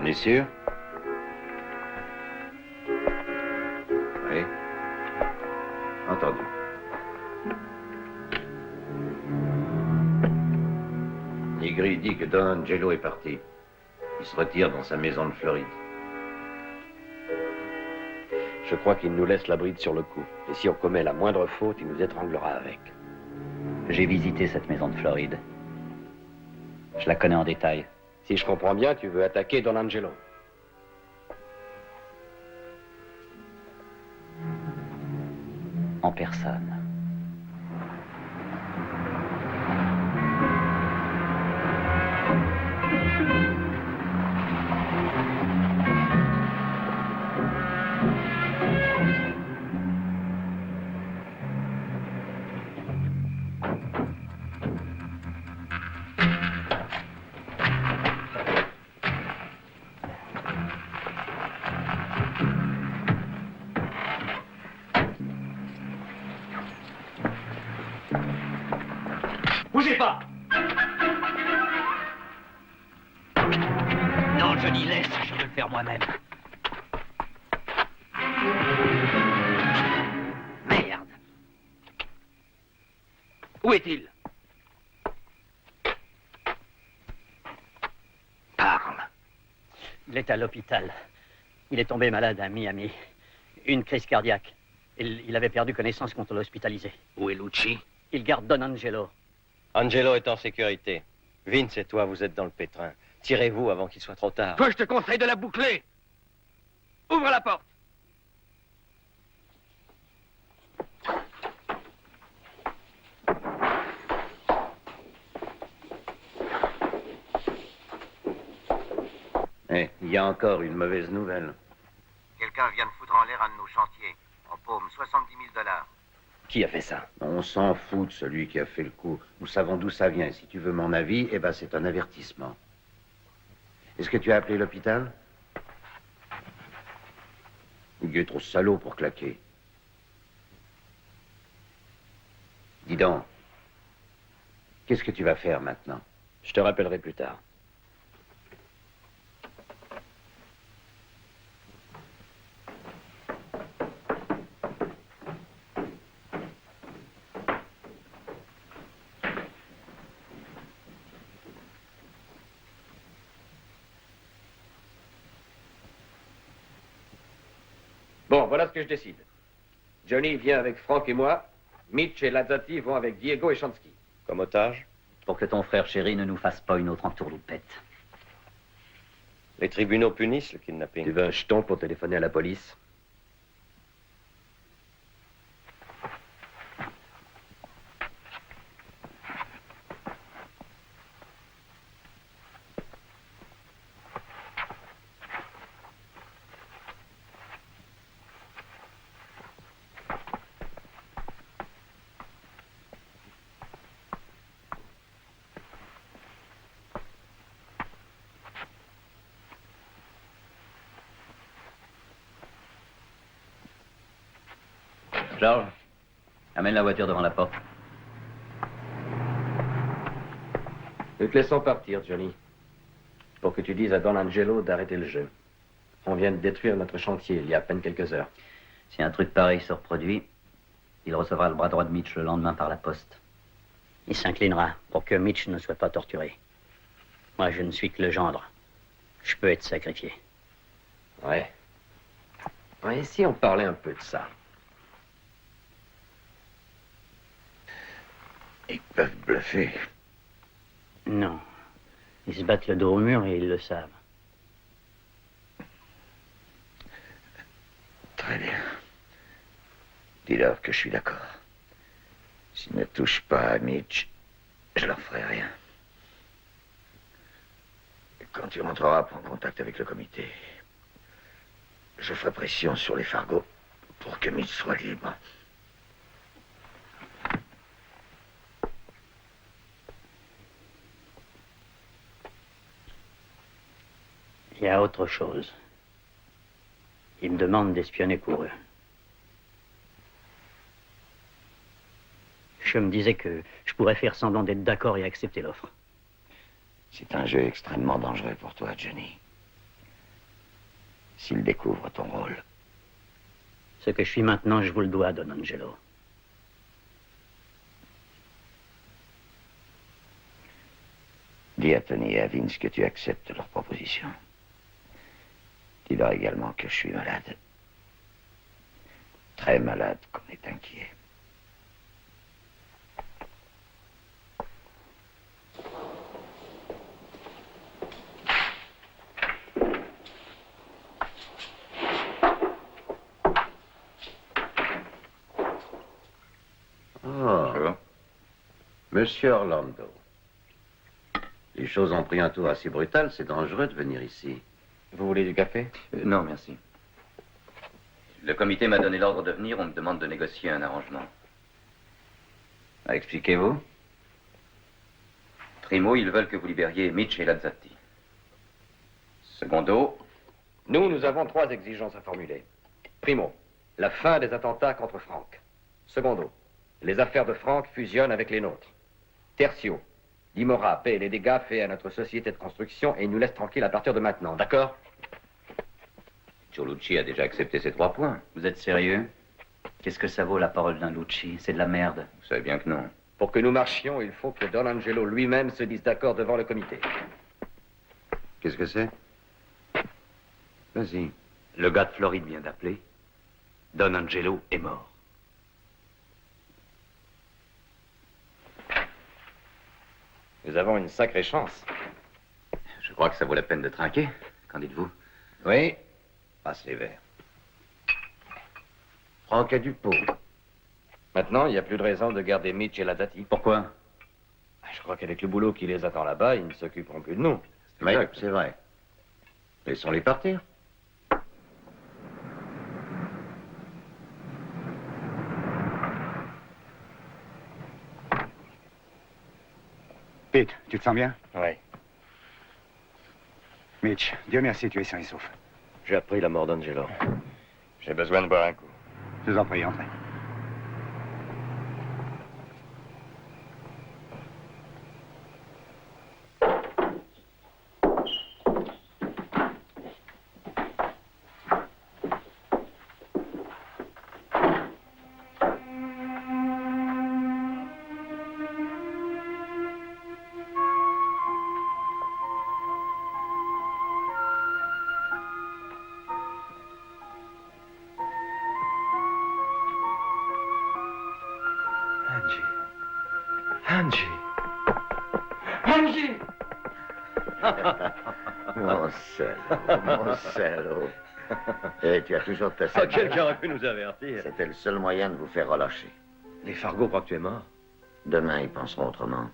On est sûr? Oui. Entendu. Negri dit que Don Angelo est parti. Il se retire dans sa maison de Floride. Je crois qu'il nous laisse la bride sur le cou. Et si on commet la moindre faute, il nous étranglera avec. J'ai visité cette maison de Floride. Je la connais en détail. Si je comprends bien, tu veux attaquer Don Angelo. En personne. Bougez pas! Non, Johnny, laisse, je vais le faire moi-même. Merde! Où est-il? Parle. Il est à l'hôpital. Il est tombé malade à Miami. Une crise cardiaque. Il avait perdu connaissance quand on l'a hospitalisé. Où est Lucci? Il garde Don Angelo. Angelo est en sécurité. Vince et toi, vous êtes dans le pétrin. Tirez-vous avant qu'il soit trop tard. Toi, je te conseille de la boucler. Ouvre la porte. Eh, il y a encore une mauvaise nouvelle. Quelqu'un vient de foutre en l'air un de nos chantiers. En paume, 70 000 $. Qui a fait ça? On s'en fout de celui qui a fait le coup. Nous savons d'où ça vient. Si tu veux mon avis, eh ben c'est un avertissement. Est-ce que tu as appelé l'hôpital? Il est trop salaud pour claquer. Dis donc, qu'est-ce que tu vas faire maintenant? Je te rappellerai plus tard. Bon, voilà ce que je décide. Johnny vient avec Frank et moi. Mitch et Lazzati vont avec Diego et Chansky. Comme otage? Pour que ton frère chéri ne nous fasse pas une autre entourloupette. Les tribunaux punissent le kidnapping. Tu veux un jeton pour téléphoner à la police? Georges, amène la voiture devant la porte. Nous te laissons partir, Johnny, pour que tu dises à Don Angelo d'arrêter le jeu. On vient de détruire notre chantier il y a à peine quelques heures. Si un truc pareil se reproduit, il recevra le bras droit de Mitch le lendemain par la poste. Il s'inclinera pour que Mitch ne soit pas torturé. Moi, je ne suis que le gendre. Je peux être sacrifié. Ouais. Ouais, et si on parlait un peu de ça? Ils peuvent bluffer. Non. Ils se battent le dos au mur et ils le savent. Très bien. Dis-leur que je suis d'accord. S'ils ne touchent pas à Mitch, je leur ferai rien. Et quand tu rentreras, prends contact avec le comité. Je ferai pression sur les Fargo pour que Mitch soit libre. Il y a autre chose. Ils me demandent d'espionner pour eux. Je me disais que je pourrais faire semblant d'être d'accord et accepter l'offre. C'est un jeu extrêmement dangereux pour toi, Johnny. S'ils découvrent ton rôle. Ce que je suis maintenant, je vous le dois, Don Angelo. Dis à Tony et à Vince que tu acceptes leur proposition. Dis-leur également que je suis malade. Très malade, qu'on est inquiet. Oh. Monsieur Orlando. Les choses ont pris un tour assez brutal, c'est dangereux de venir ici. Vous voulez du café? Non, merci. Le comité m'a donné l'ordre de venir, on me demande de négocier un arrangement. Expliquez-vous. Primo, ils veulent que vous libériez Mitch et Lazzati. Secondo, Nous avons 3 exigences à formuler. Primo, la fin des attentats contre Franck. Secondo, les affaires de Franck fusionnent avec les nôtres. Tertio, Dimora paie les dégâts faits à notre société de construction et nous laisse tranquille à partir de maintenant, d'accord? Giolucci a déjà accepté ces 3 points. Vous êtes sérieux? Qu'est-ce que ça vaut la parole d'un Lucci? C'est de la merde. Vous savez bien que non. Pour que nous marchions, il faut que Don Angelo lui-même se dise d'accord devant le comité. Qu'est-ce que c'est? Vas-y. Le gars de Floride vient d'appeler. Don Angelo est mort. Nous avons une sacrée chance. Je crois que ça vaut la peine de trinquer. Qu'en dites-vous? Oui, passe les verres. Franck a du pot. Maintenant, il n'y a plus de raison de garder Mitch et Lazzati. Pourquoi? Je crois qu'avec le boulot qui les attend là-bas, ils ne s'occuperont plus de nous. Oui, c'est vrai. Laissons-les partir. Pete, tu te sens bien? Oui. Mitch, Dieu merci, tu es sain et sauf. J'ai appris la mort d'Angelo. J'ai besoin de boire un coup. Je vous en prie, entrez. Mon salaud, mon salaud. Et tu as toujours ta Oh, quelqu'un aurait pu nous avertir. C'était le seul moyen de vous faire relâcher. Les Fargo croient que tu es mort. Demain, ils penseront autrement.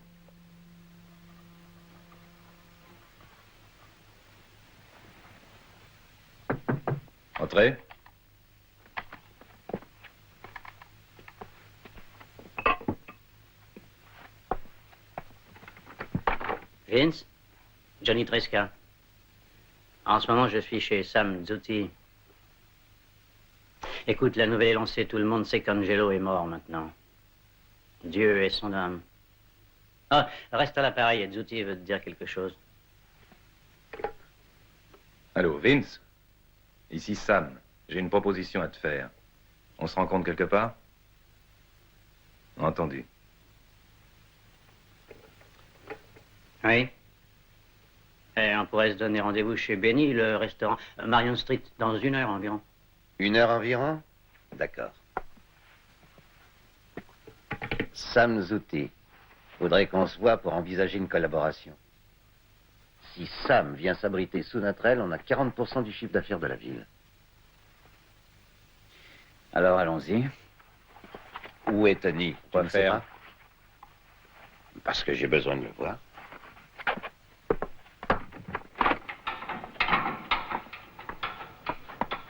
Entrez. Vince, Johnny Tresca. En ce moment, je suis chez Sam Zutti. Écoute, la nouvelle est lancée. Tout le monde sait qu'Angelo est mort maintenant. Dieu et son âme. Ah, reste à l'appareil, Edzuti veut te dire quelque chose. Allô, Vince? Ici Sam. J'ai une proposition à te faire. On se rencontre quelque part? Entendu. Oui. Et on pourrait se donner rendez-vous chez Benny, le restaurant Marion Street, dans 1 heure environ. 1 heure environ? D'accord. Sam Zouti voudrait qu'on se voit pour envisager une collaboration. Si Sam vient s'abriter sous notre aile, on a 40% du chiffre d'affaires de la ville. Alors, allons-y. Où est Tony? Quoi Tu ne sais faire? pas? Parce que j'ai besoin de le voir.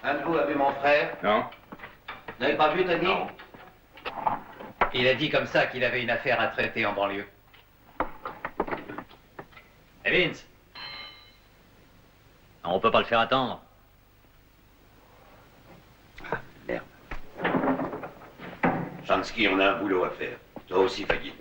Un de vous a vu mon frère? Non. Vous n'avez pas vu Tony? Non. Il a dit comme ça qu'il avait une affaire à traiter en banlieue. Eh, Vince? On peut pas le faire attendre. Ah, merde. Chansky, on a un boulot à faire. Toi aussi, Fagin.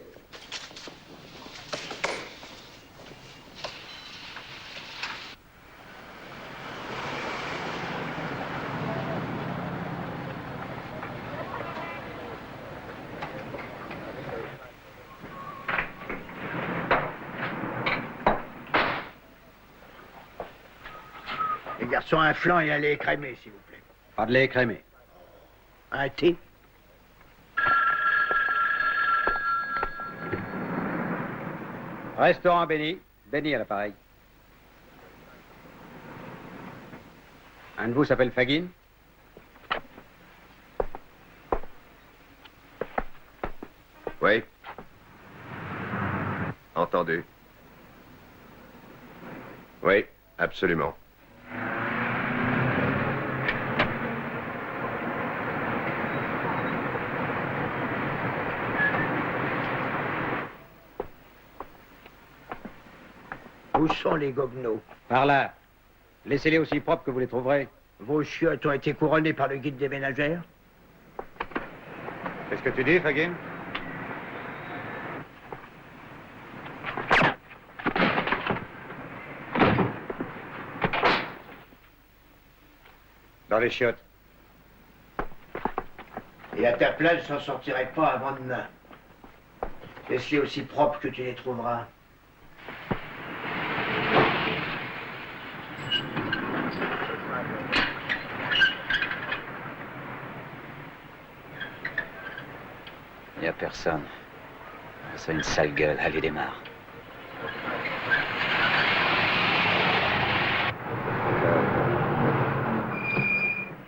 Les garçons, un flan et un lait écrémé, s'il vous plaît. Pas de lait écrémé. Un thé. Restaurant Benny. Benny à l'appareil. Un de vous s'appelle Fagin? Oui. Entendu. Oui, absolument. Où sont les goguenots? Par là. Laissez-les aussi propres que vous les trouverez. Vos chiottes ont été couronnées par le guide des ménagères? Qu'est-ce que tu dis, Fagin? Dans les chiottes. Et à ta place, je s'en sortirai pas avant demain. Laisse-les aussi propres que tu les trouveras. Il n'y a personne. Ça a une sale gueule. Allez, démarre.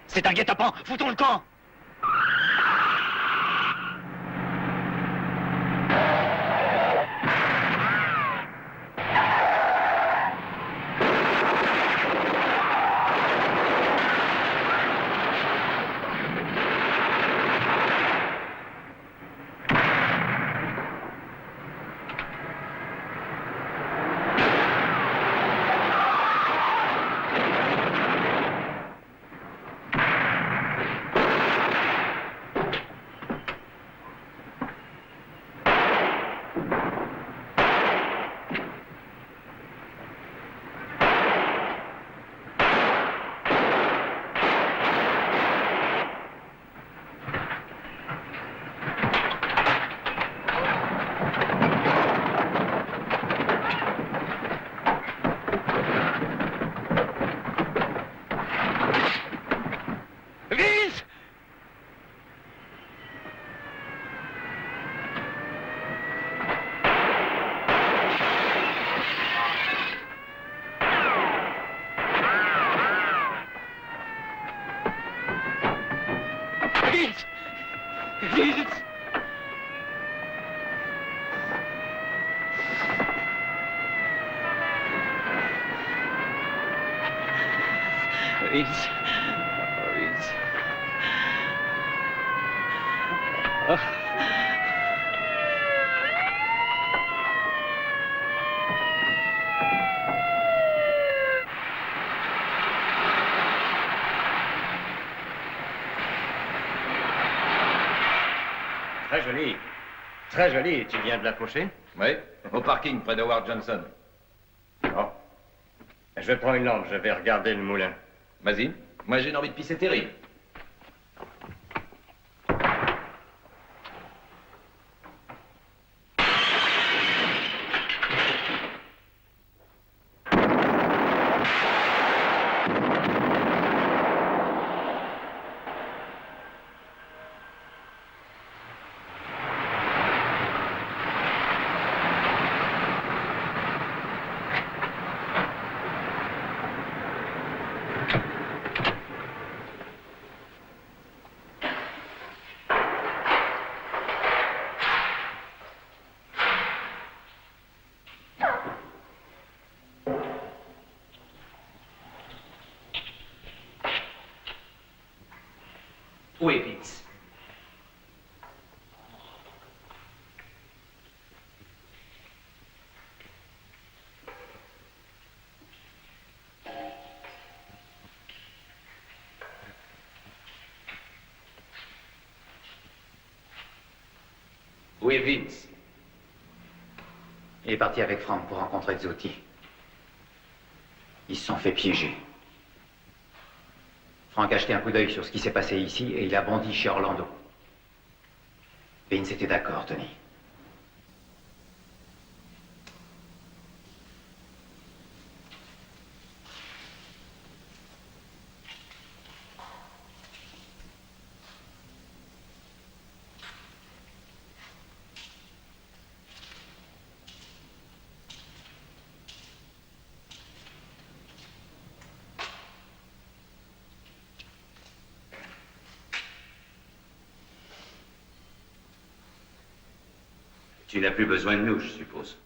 C'est un guet-apens. Foutons le camp. Vince. Vince. Oh. Très joli. Très joli. Tu viens de l'approcher? Oui, au parking près de Ward Johnson. Bon. Je prends une lampe, je vais regarder le moulin. Vas-y. Moi, j'ai une envie de pisser terrible. Où est Vince? Où est Vince? Il est parti avec Frank pour rencontrer Zouti. Ils se sont fait piéger. Frank a jeté un coup d'œil sur ce qui s'est passé ici et il a bondi chez Orlando. Vince était d'accord, Tony. Tu n'as plus besoin de nous, je suppose.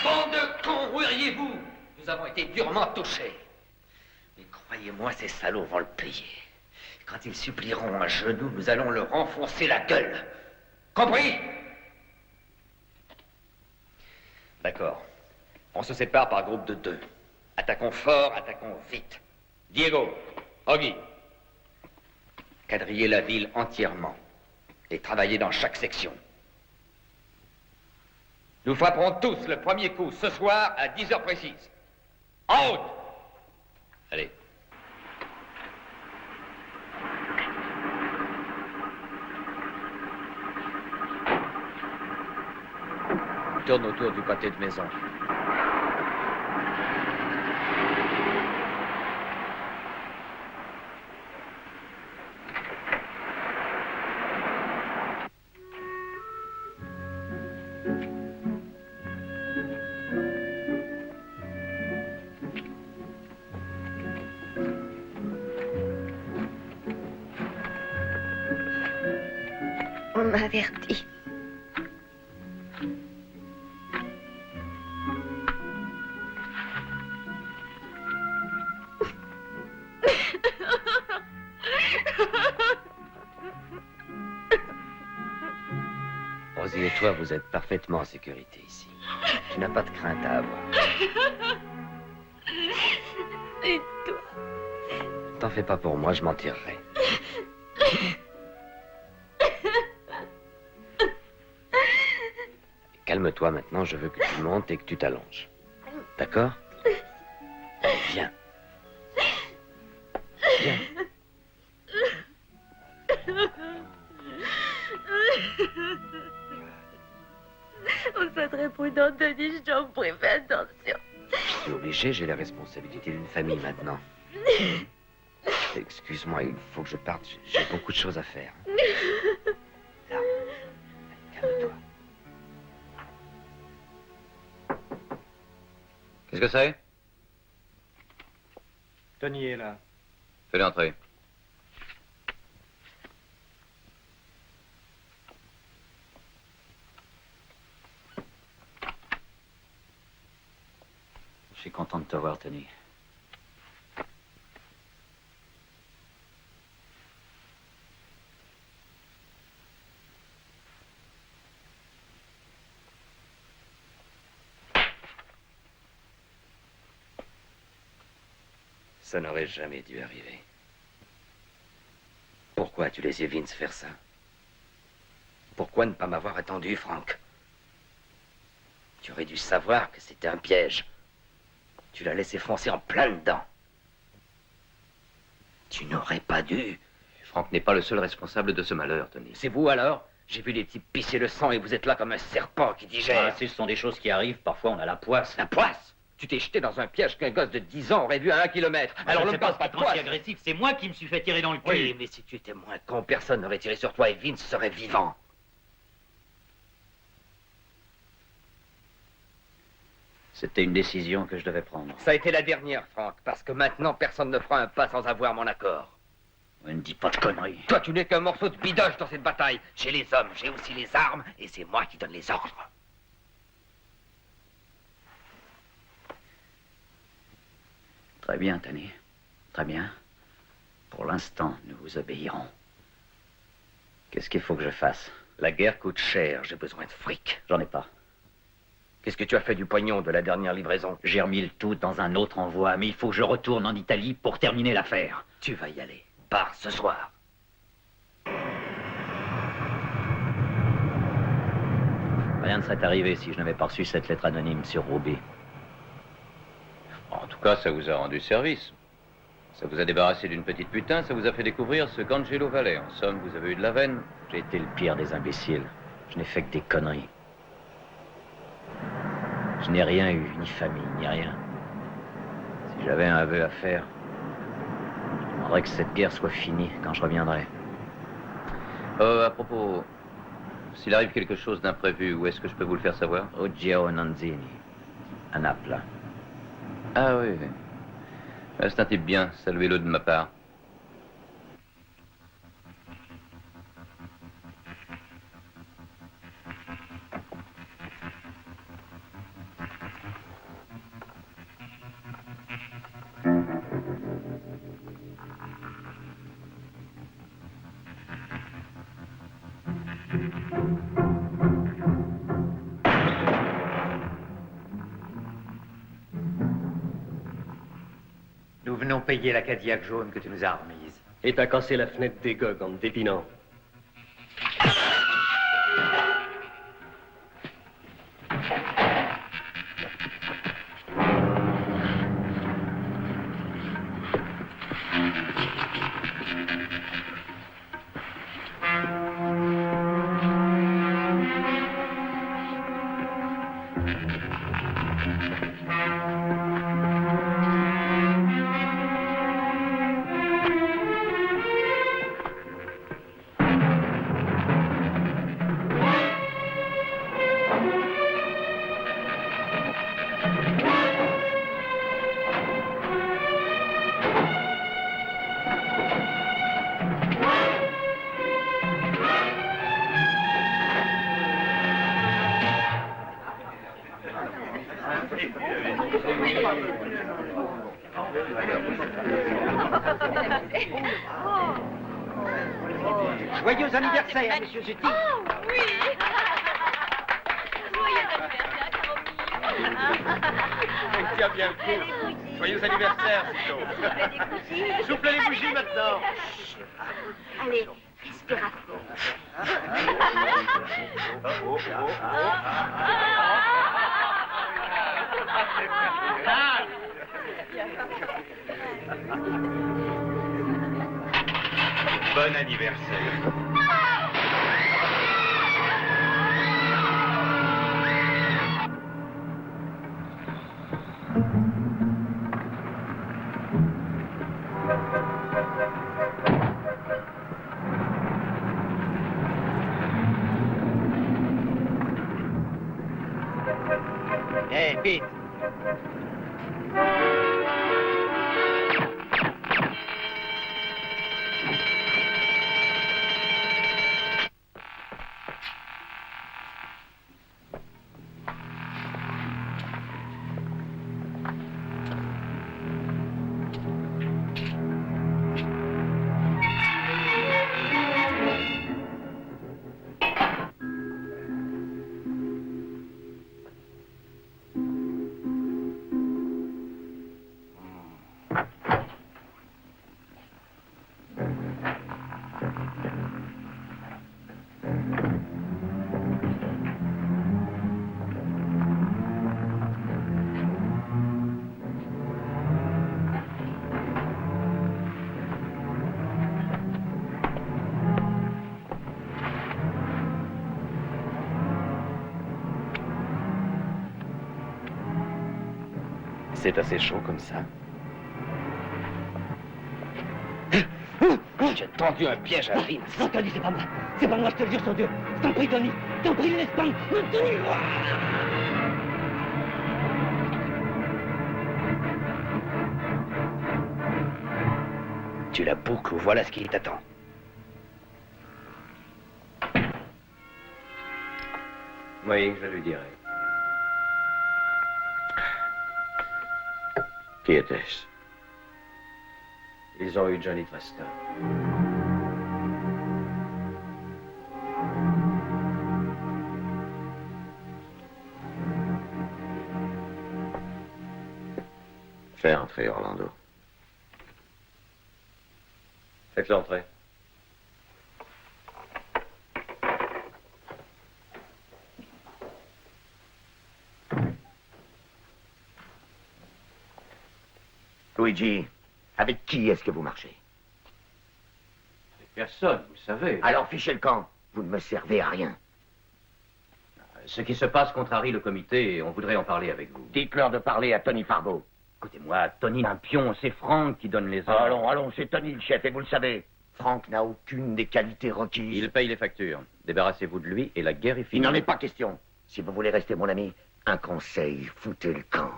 Bande de cons, où iriez-vous? Nous avons été durement touchés. Mais croyez-moi, ces salauds vont le payer. Quand ils supplieront à genoux, nous allons leur enfoncer la gueule. Compris? D'accord. On se sépare par groupe de 2. Attaquons fort, attaquons vite. Diego, Oggy, quadrillez la ville entièrement et travaillez dans chaque section. Nous frapperons tous le premier coup ce soir à 10 heures précises. En route! Allez. Tourne autour du pâté de maison. On m'a averti. Rosie et toi, vous êtes parfaitement en sécurité ici. Tu n'as pas de crainte à avoir. Et toi? T'en fais pas pour moi, je m'en tirerai. Calme-toi maintenant, je veux que tu montes et que tu t'allonges. D'accord? Viens. Viens. On soit très prudent, Denis, je t'en prie, fais attention. Je suis obligé, j'ai les responsabilités d'une famille maintenant. Excuse-moi, il faut que je parte, j'ai beaucoup de choses à faire. Là, calme-toi. Qu'est-ce que c'est? Tony est là. Fais-le entrer. te voir, Tony. Ça n'aurait jamais dû arriver. Pourquoi as-tu laissé Vince faire ça? Pourquoi ne pas m'avoir attendu, Frank? Tu aurais dû savoir que c'était un piège. Tu l'as laissé foncer en plein dedans. Tu n'aurais pas dû. Frank n'est pas le seul responsable de ce malheur, Tony. C'est vous alors? J'ai vu les types pisser le sang et vous êtes là comme un serpent qui digère. Ah, ce sont des choses qui arrivent. Parfois, on a la poisse. La poisse? Tu t'es jeté dans un piège qu'un gosse de 10 ans aurait vu à 1 kilomètre. Alors je ne sais pas passe pas ce de qui est poisse. si agressif. C'est moi qui me suis fait tirer dans le cul. Oui, mais si tu étais moins con, personne n'aurait tiré sur toi et Vince serait vivant. C'était une décision que je devais prendre. Ça a été la dernière, Frank, parce que maintenant, personne ne fera un pas sans avoir mon accord. Ne dis pas de conneries. Toi, tu n'es qu'un morceau de bidoche dans cette bataille. J'ai les hommes, j'ai aussi les armes, et c'est moi qui donne les ordres. Très bien, Tony. Très bien. Pour l'instant, nous vous obéirons. Qu'est-ce qu'il faut que je fasse? La guerre coûte cher, j'ai besoin de fric. J'en ai pas. Qu'est-ce que tu as fait du pognon de la dernière livraison? J'ai remis le tout dans un autre envoi, mais il faut que je retourne en Italie pour terminer l'affaire. Tu vas y aller. Pars ce soir. Rien ne serait arrivé si je n'avais pas reçu cette lettre anonyme sur Ruby. En tout cas, ça vous a rendu service. Ça vous a débarrassé d'une petite putain, ça vous a fait découvrir ce qu'Angelo valait. En somme, vous avez eu de la veine. J'ai été le pire des imbéciles. Je n'ai fait que des conneries. Je n'ai rien eu, ni famille, ni rien. Si j'avais un aveu à faire, je demanderais que cette guerre soit finie quand je reviendrai. À propos, s'il arrive quelque chose d'imprévu, où est-ce que je peux vous le faire savoir? Au Gio Nanzini, à Naples. Ah oui. C'est un type bien, saluez-le de ma part. Nous venons payer la Cadillac jaune que tu nous as remise. Et t'as cassé la fenêtre des gogues en te dépinant. Joyeux anniversaire, monsieur Zutti. Oh, oui. Joyeux anniversaire, Camille. Tiens bien le coup. Joyeux anniversaire, Zito. Souffle les bougies maintenant. Allez, respire à fond. Bon anniversaire. Hé, Pete. C'est assez chaud comme ça. J'ai tendu un piège à Vince. Non, Tony, c'est pas moi. C'est pas moi, je te le jure sur Dieu. T'en prie, Tony. T'en prie, laisse pas. Tony. Tu la boucles ou voilà ce qui t'attend. Oui, je lui dirai. Qui était-ce? Ils ont eu Johnny Trester. Fais entrer Orlando. Faites-le entrer. Luigi, avec qui est-ce que vous marchez? Personne, vous le savez. Alors fichez le camp. Vous ne me servez à rien. Ce qui se passe contrarie le comité et on voudrait en parler avec vous. Dites-leur de parler à Tony Fargo. Écoutez-moi, Tony un pion, c'est Frank qui donne les ordres. Allons, c'est Tony le chef et vous le savez. Frank n'a aucune des qualités requises. Il paye les factures. Débarrassez-vous de lui et la guerre est Il finie. n'en est pas question. Si vous voulez rester mon ami, un conseil, foutez le camp.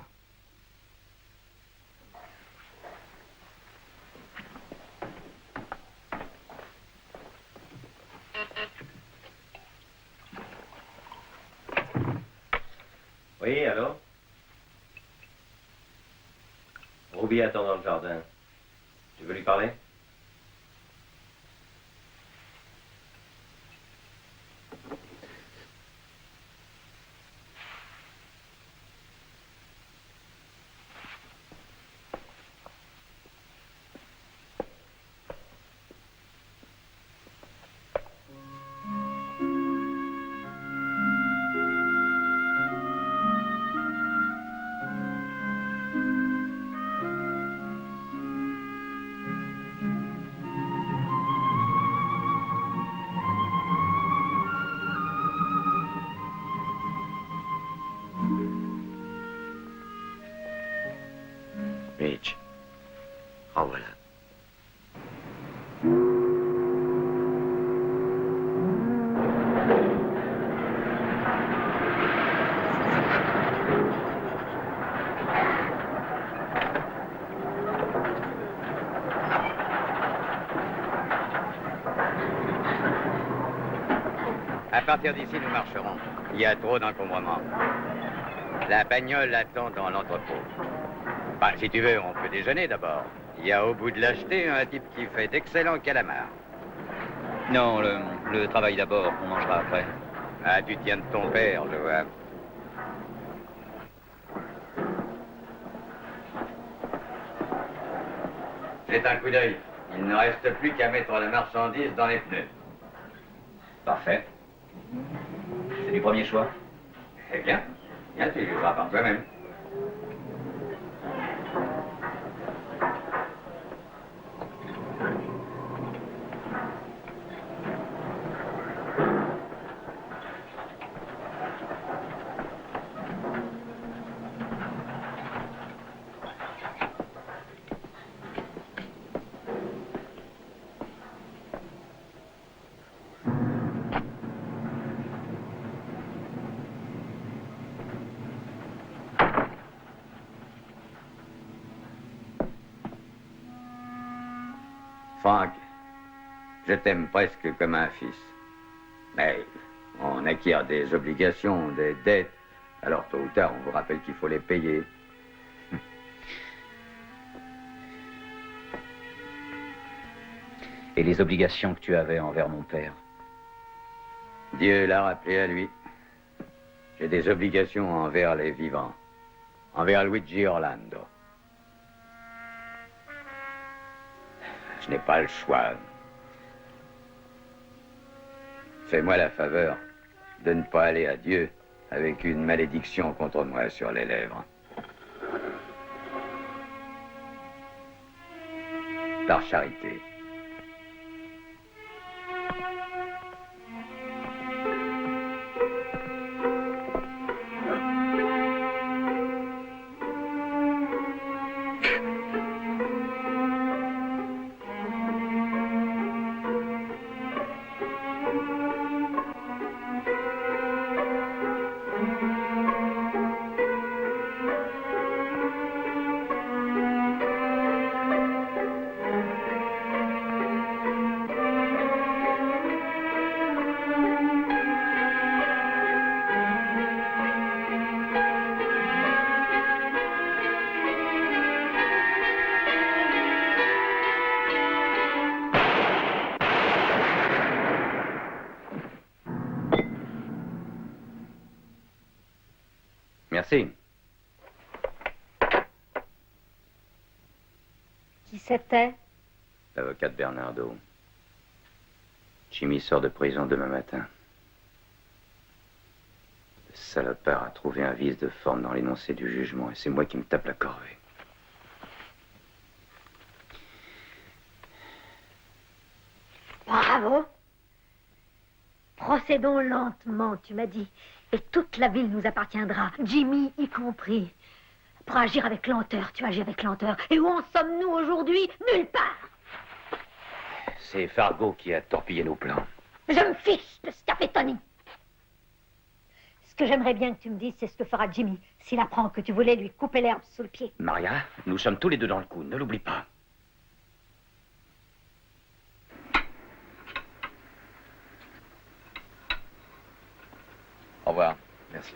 Oui, allô? Ruby attend dans le jardin. Tu veux lui parler? Mitch. En voilà. À partir d'ici, nous marcherons. Il y a trop d'encombrement. La bagnole attend dans l'entrepôt. Bah, si tu veux, on peut déjeuner d'abord. Il y a au bout de l'acheter un type qui fait d'excellents calamars. Non, le travail d'abord, on mangera après. Ah, tu tiens de ton père, je vois. Jette un coup d'œil. Il ne reste plus qu'à mettre la marchandise dans les pneus. Parfait. C'est du premier choix. Eh bien, tu jugeras par toi-même. Frank, je t'aime presque comme un fils. Mais on acquiert des obligations, des dettes. Alors tôt ou tard, on vous rappelle qu'il faut les payer. Et les obligations que tu avais envers mon père? Dieu l'a rappelé à lui. J'ai des obligations envers les vivants. Envers Luigi Orlando. Je n'ai pas le choix. Fais-moi la faveur de ne pas aller à Dieu avec une malédiction contre moi sur les lèvres. Par charité. Merci. Qui c'était? L'avocat de Bernardo. Jimmy sort de prison demain matin. Le salopard a trouvé un vice de forme dans l'énoncé du jugement et c'est moi qui me tape la corvée. Bravo. Procédons lentement, tu m'as dit. Et toute la ville nous appartiendra, Jimmy y compris. Pour agir avec lenteur, tu agis avec lenteur. Et où en sommes-nous aujourd'hui? Nulle part. C'est Fargo qui a torpillé nos plans. Je me fiche de ce qu'a fait Tony. Ce que j'aimerais bien que tu me dises, c'est ce que fera Jimmy s'il apprend que tu voulais lui couper l'herbe sous le pied. Maria, nous sommes tous les deux dans le coup, ne l'oublie pas. Au revoir. Merci.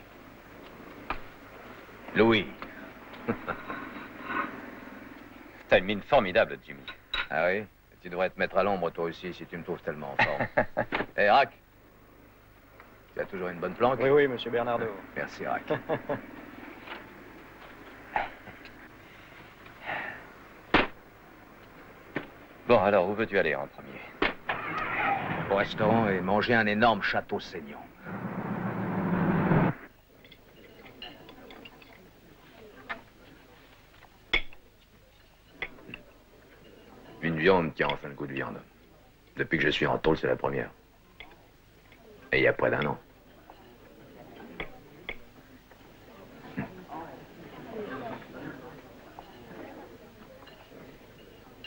Louis. T'as une mine formidable, Jimmy. Ah oui? Tu devrais te mettre à l'ombre, toi aussi, si tu me trouves tellement en forme. Hé, Rack. Tu as toujours une bonne planque? Oui, oui, monsieur Bernardo. Merci, Rack. Bon, alors, où veux-tu aller en premier? Au restaurant et manger un énorme château saignant. Une viande tient enfin le goût de viande. Depuis que je suis en tôle, c'est la première. Et il y a près d'1 an.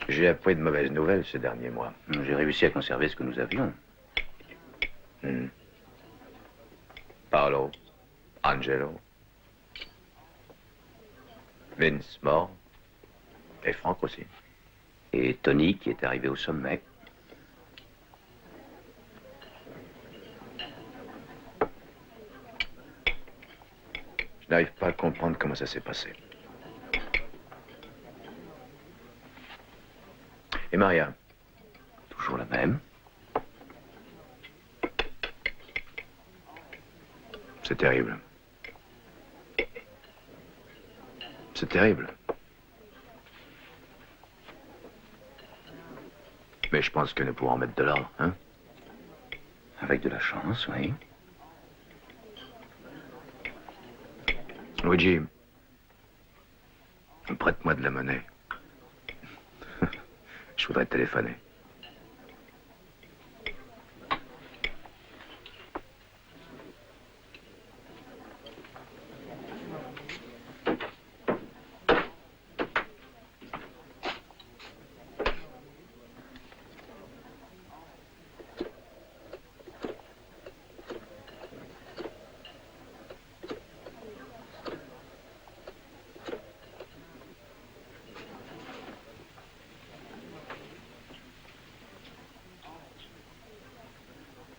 J'ai appris de mauvaises nouvelles ces derniers mois. J'ai réussi à conserver ce que nous avions. Paolo, Angelo, Vince mort, et Frank aussi. Et Tony qui est arrivé au sommet. Je n'arrive pas à comprendre comment ça s'est passé. Et Maria? Toujours la même. C'est terrible. C'est terrible. Mais je pense que nous pourrons mettre de l'ordre, hein? Avec de la chance, oui. Luigi, prête-moi de la monnaie. Je voudrais te téléphoner.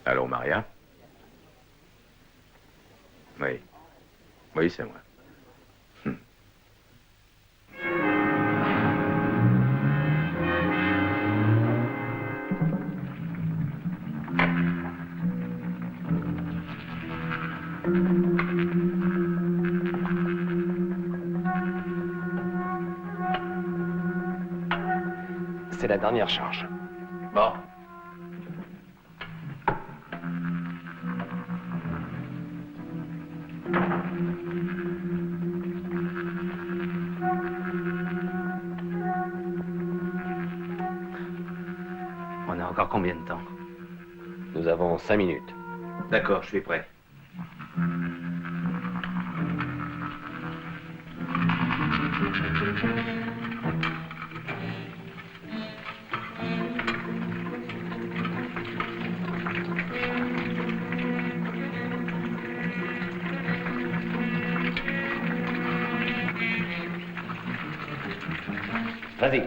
Allô, Maria? Oui. Oui, c'est moi. C'est la dernière charge. Bon. On a encore combien de temps? Nous avons 5 minutes. D'accord, je suis prêt. Vas-y.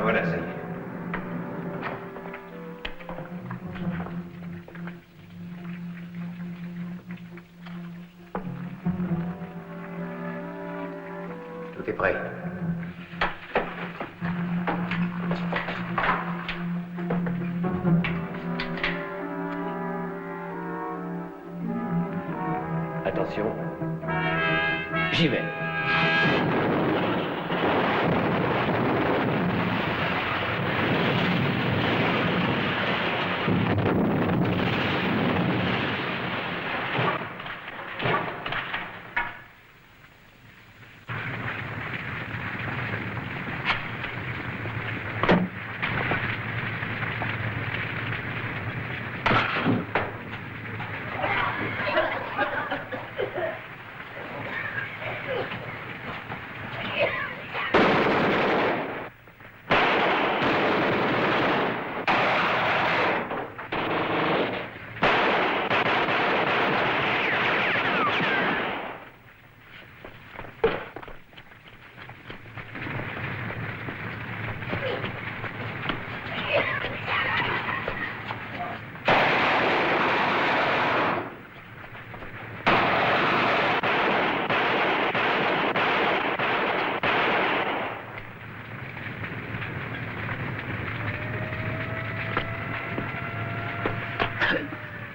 voilà, ça y est. Tout est prêt. Attention. J'y vais.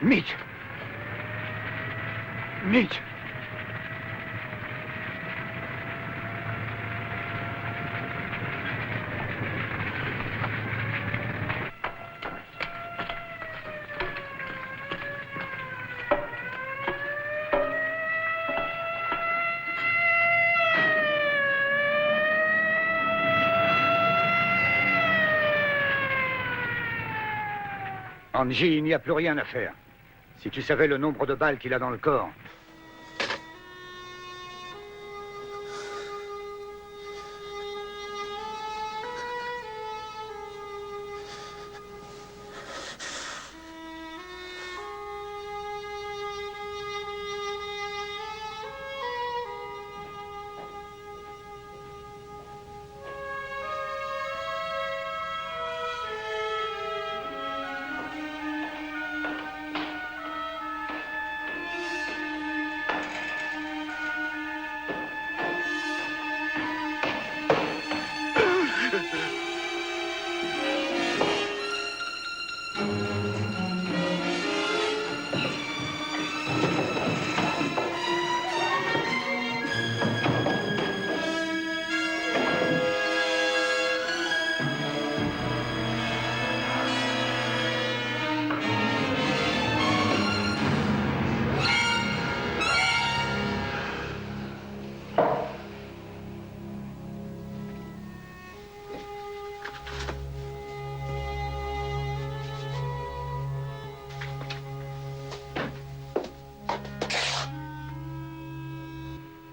Mitch! Mitch! Angie, il n'y a plus rien à faire. Si tu savais le nombre de balles qu'il a dans le corps.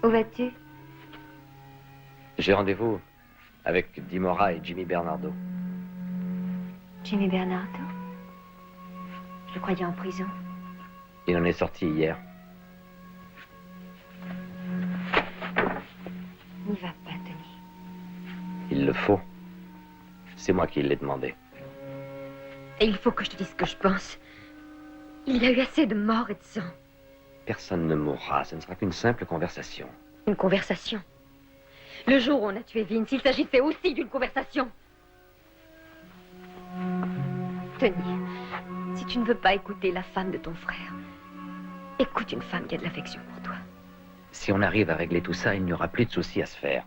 Où vas-tu? J'ai rendez-vous avec Dimora et Jimmy Bernardo. Jimmy Bernardo? Je le croyais en prison. Il en est sorti hier. N'y va pas, Tony. Il le faut. C'est moi qui l'ai demandé. Et il faut que je te dise ce que je pense. Il y a eu assez de morts et de sang. Personne ne mourra. Ce ne sera qu'une simple conversation. Une conversation. Le jour où on a tué Vince, il s'agissait aussi d'une conversation. Tony, si tu ne veux pas écouter la femme de ton frère, écoute une femme qui a de l'affection pour toi. Si on arrive à régler tout ça, il n'y aura plus de soucis à se faire.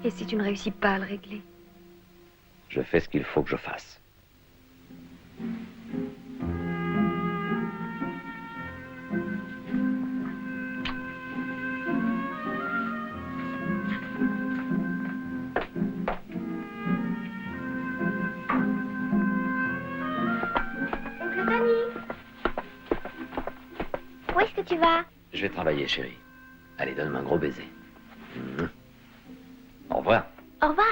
Et si tu ne réussis pas à le régler? Je fais ce qu'il faut que je fasse. Oncle Tony, où est-ce que tu vas? Je vais travailler, chérie. Allez, donne-moi un gros baiser. Au revoir. Au revoir.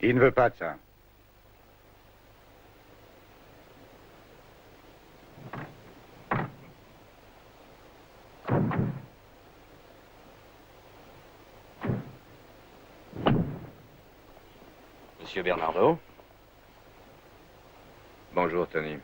Il ne veut pas de ça. Monsieur Bernardo. Bonjour, Tony.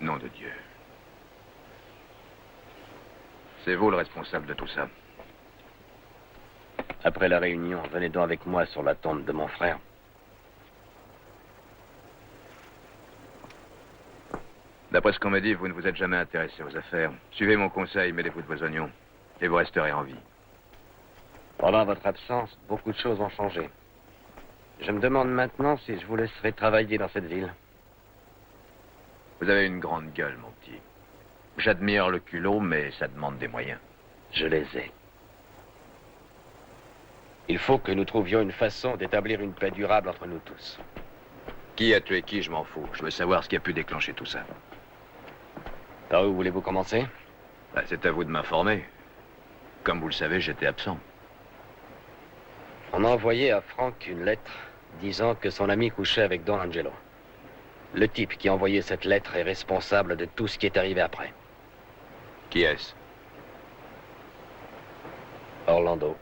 Nom de Dieu. C'est vous le responsable de tout ça. Après la réunion, venez donc avec moi sur la tombe de mon frère. D'après ce qu'on m'a dit, vous ne vous êtes jamais intéressé aux affaires. Suivez mon conseil, mêlez-vous de vos oignons, et vous resterez en vie. Pendant votre absence, beaucoup de choses ont changé. Je me demande maintenant si je vous laisserai travailler dans cette ville. Vous avez une grande gueule, mon petit. J'admire le culot, mais ça demande des moyens. Je les ai. Il faut que nous trouvions une façon d'établir une paix durable entre nous tous. Qui a tué qui, je m'en fous. Je veux savoir ce qui a pu déclencher tout ça. Par où voulez-vous commencer? C'est à vous de m'informer. Comme vous le savez, j'étais absent. On a envoyé à Franck une lettre disant que son ami couchait avec Don Angelo. Le type qui a envoyé cette lettre est responsable de tout ce qui est arrivé après. Qui est-ce? Orlando.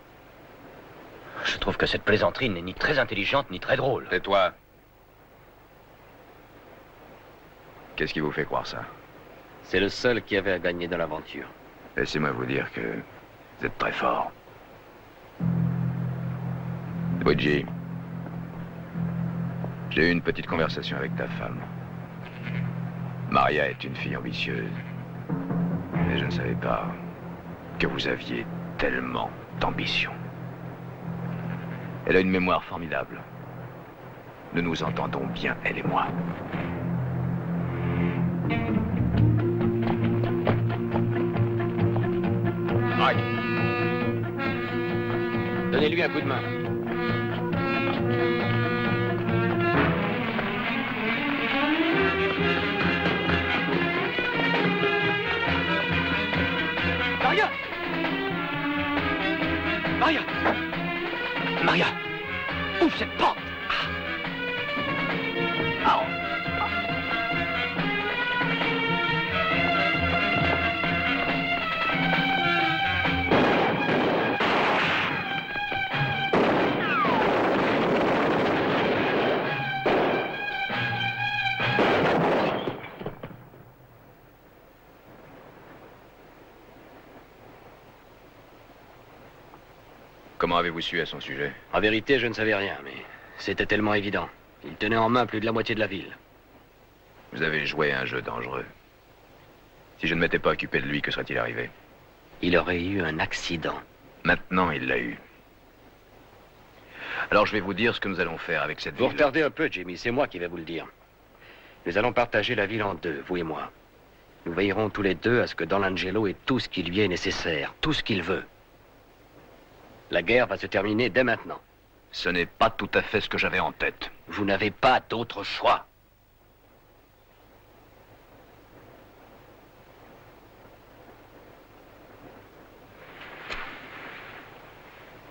Je trouve que cette plaisanterie n'est ni très intelligente ni très drôle. Et toi? Qu'est-ce qui vous fait croire ça? C'est le seul qui avait à gagner dans l'aventure. Laissez-moi vous dire que vous êtes très fort. Luigi, j'ai eu une petite conversation avec ta femme. Maria est une fille ambitieuse. Mais je ne savais pas que vous aviez tellement d'ambition. Elle a une mémoire formidable. Nous nous entendons bien, elle et moi. Mike. Donnez-lui un coup de main. Maria! Maria! Maria! Ouvre cette porte! Ah. Comment avez-vous su à son sujet? En vérité, je ne savais rien, mais c'était tellement évident. Il tenait en main plus de la moitié de la ville. Vous avez joué un jeu dangereux. Si je ne m'étais pas occupé de lui, que serait-il arrivé? Il aurait eu un accident. Maintenant, il l'a eu. Alors, je vais vous dire ce que nous allons faire avec cette ville. Vous retardez un peu, Jimmy, c'est moi qui vais vous le dire. Nous allons partager la ville en deux, vous et moi. Nous veillerons tous les deux à ce que Don Angelo ait tout ce qui lui est nécessaire, tout ce qu'il veut. La guerre va se terminer dès maintenant. Ce n'est pas tout à fait ce que j'avais en tête. Vous n'avez pas d'autre choix.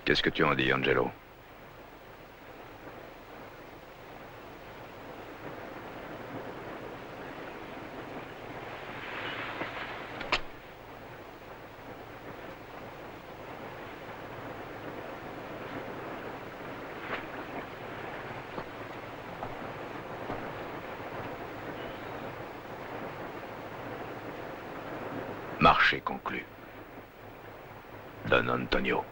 Qu'est-ce que tu en dis, Angelo? Marché conclu. Don Antonio.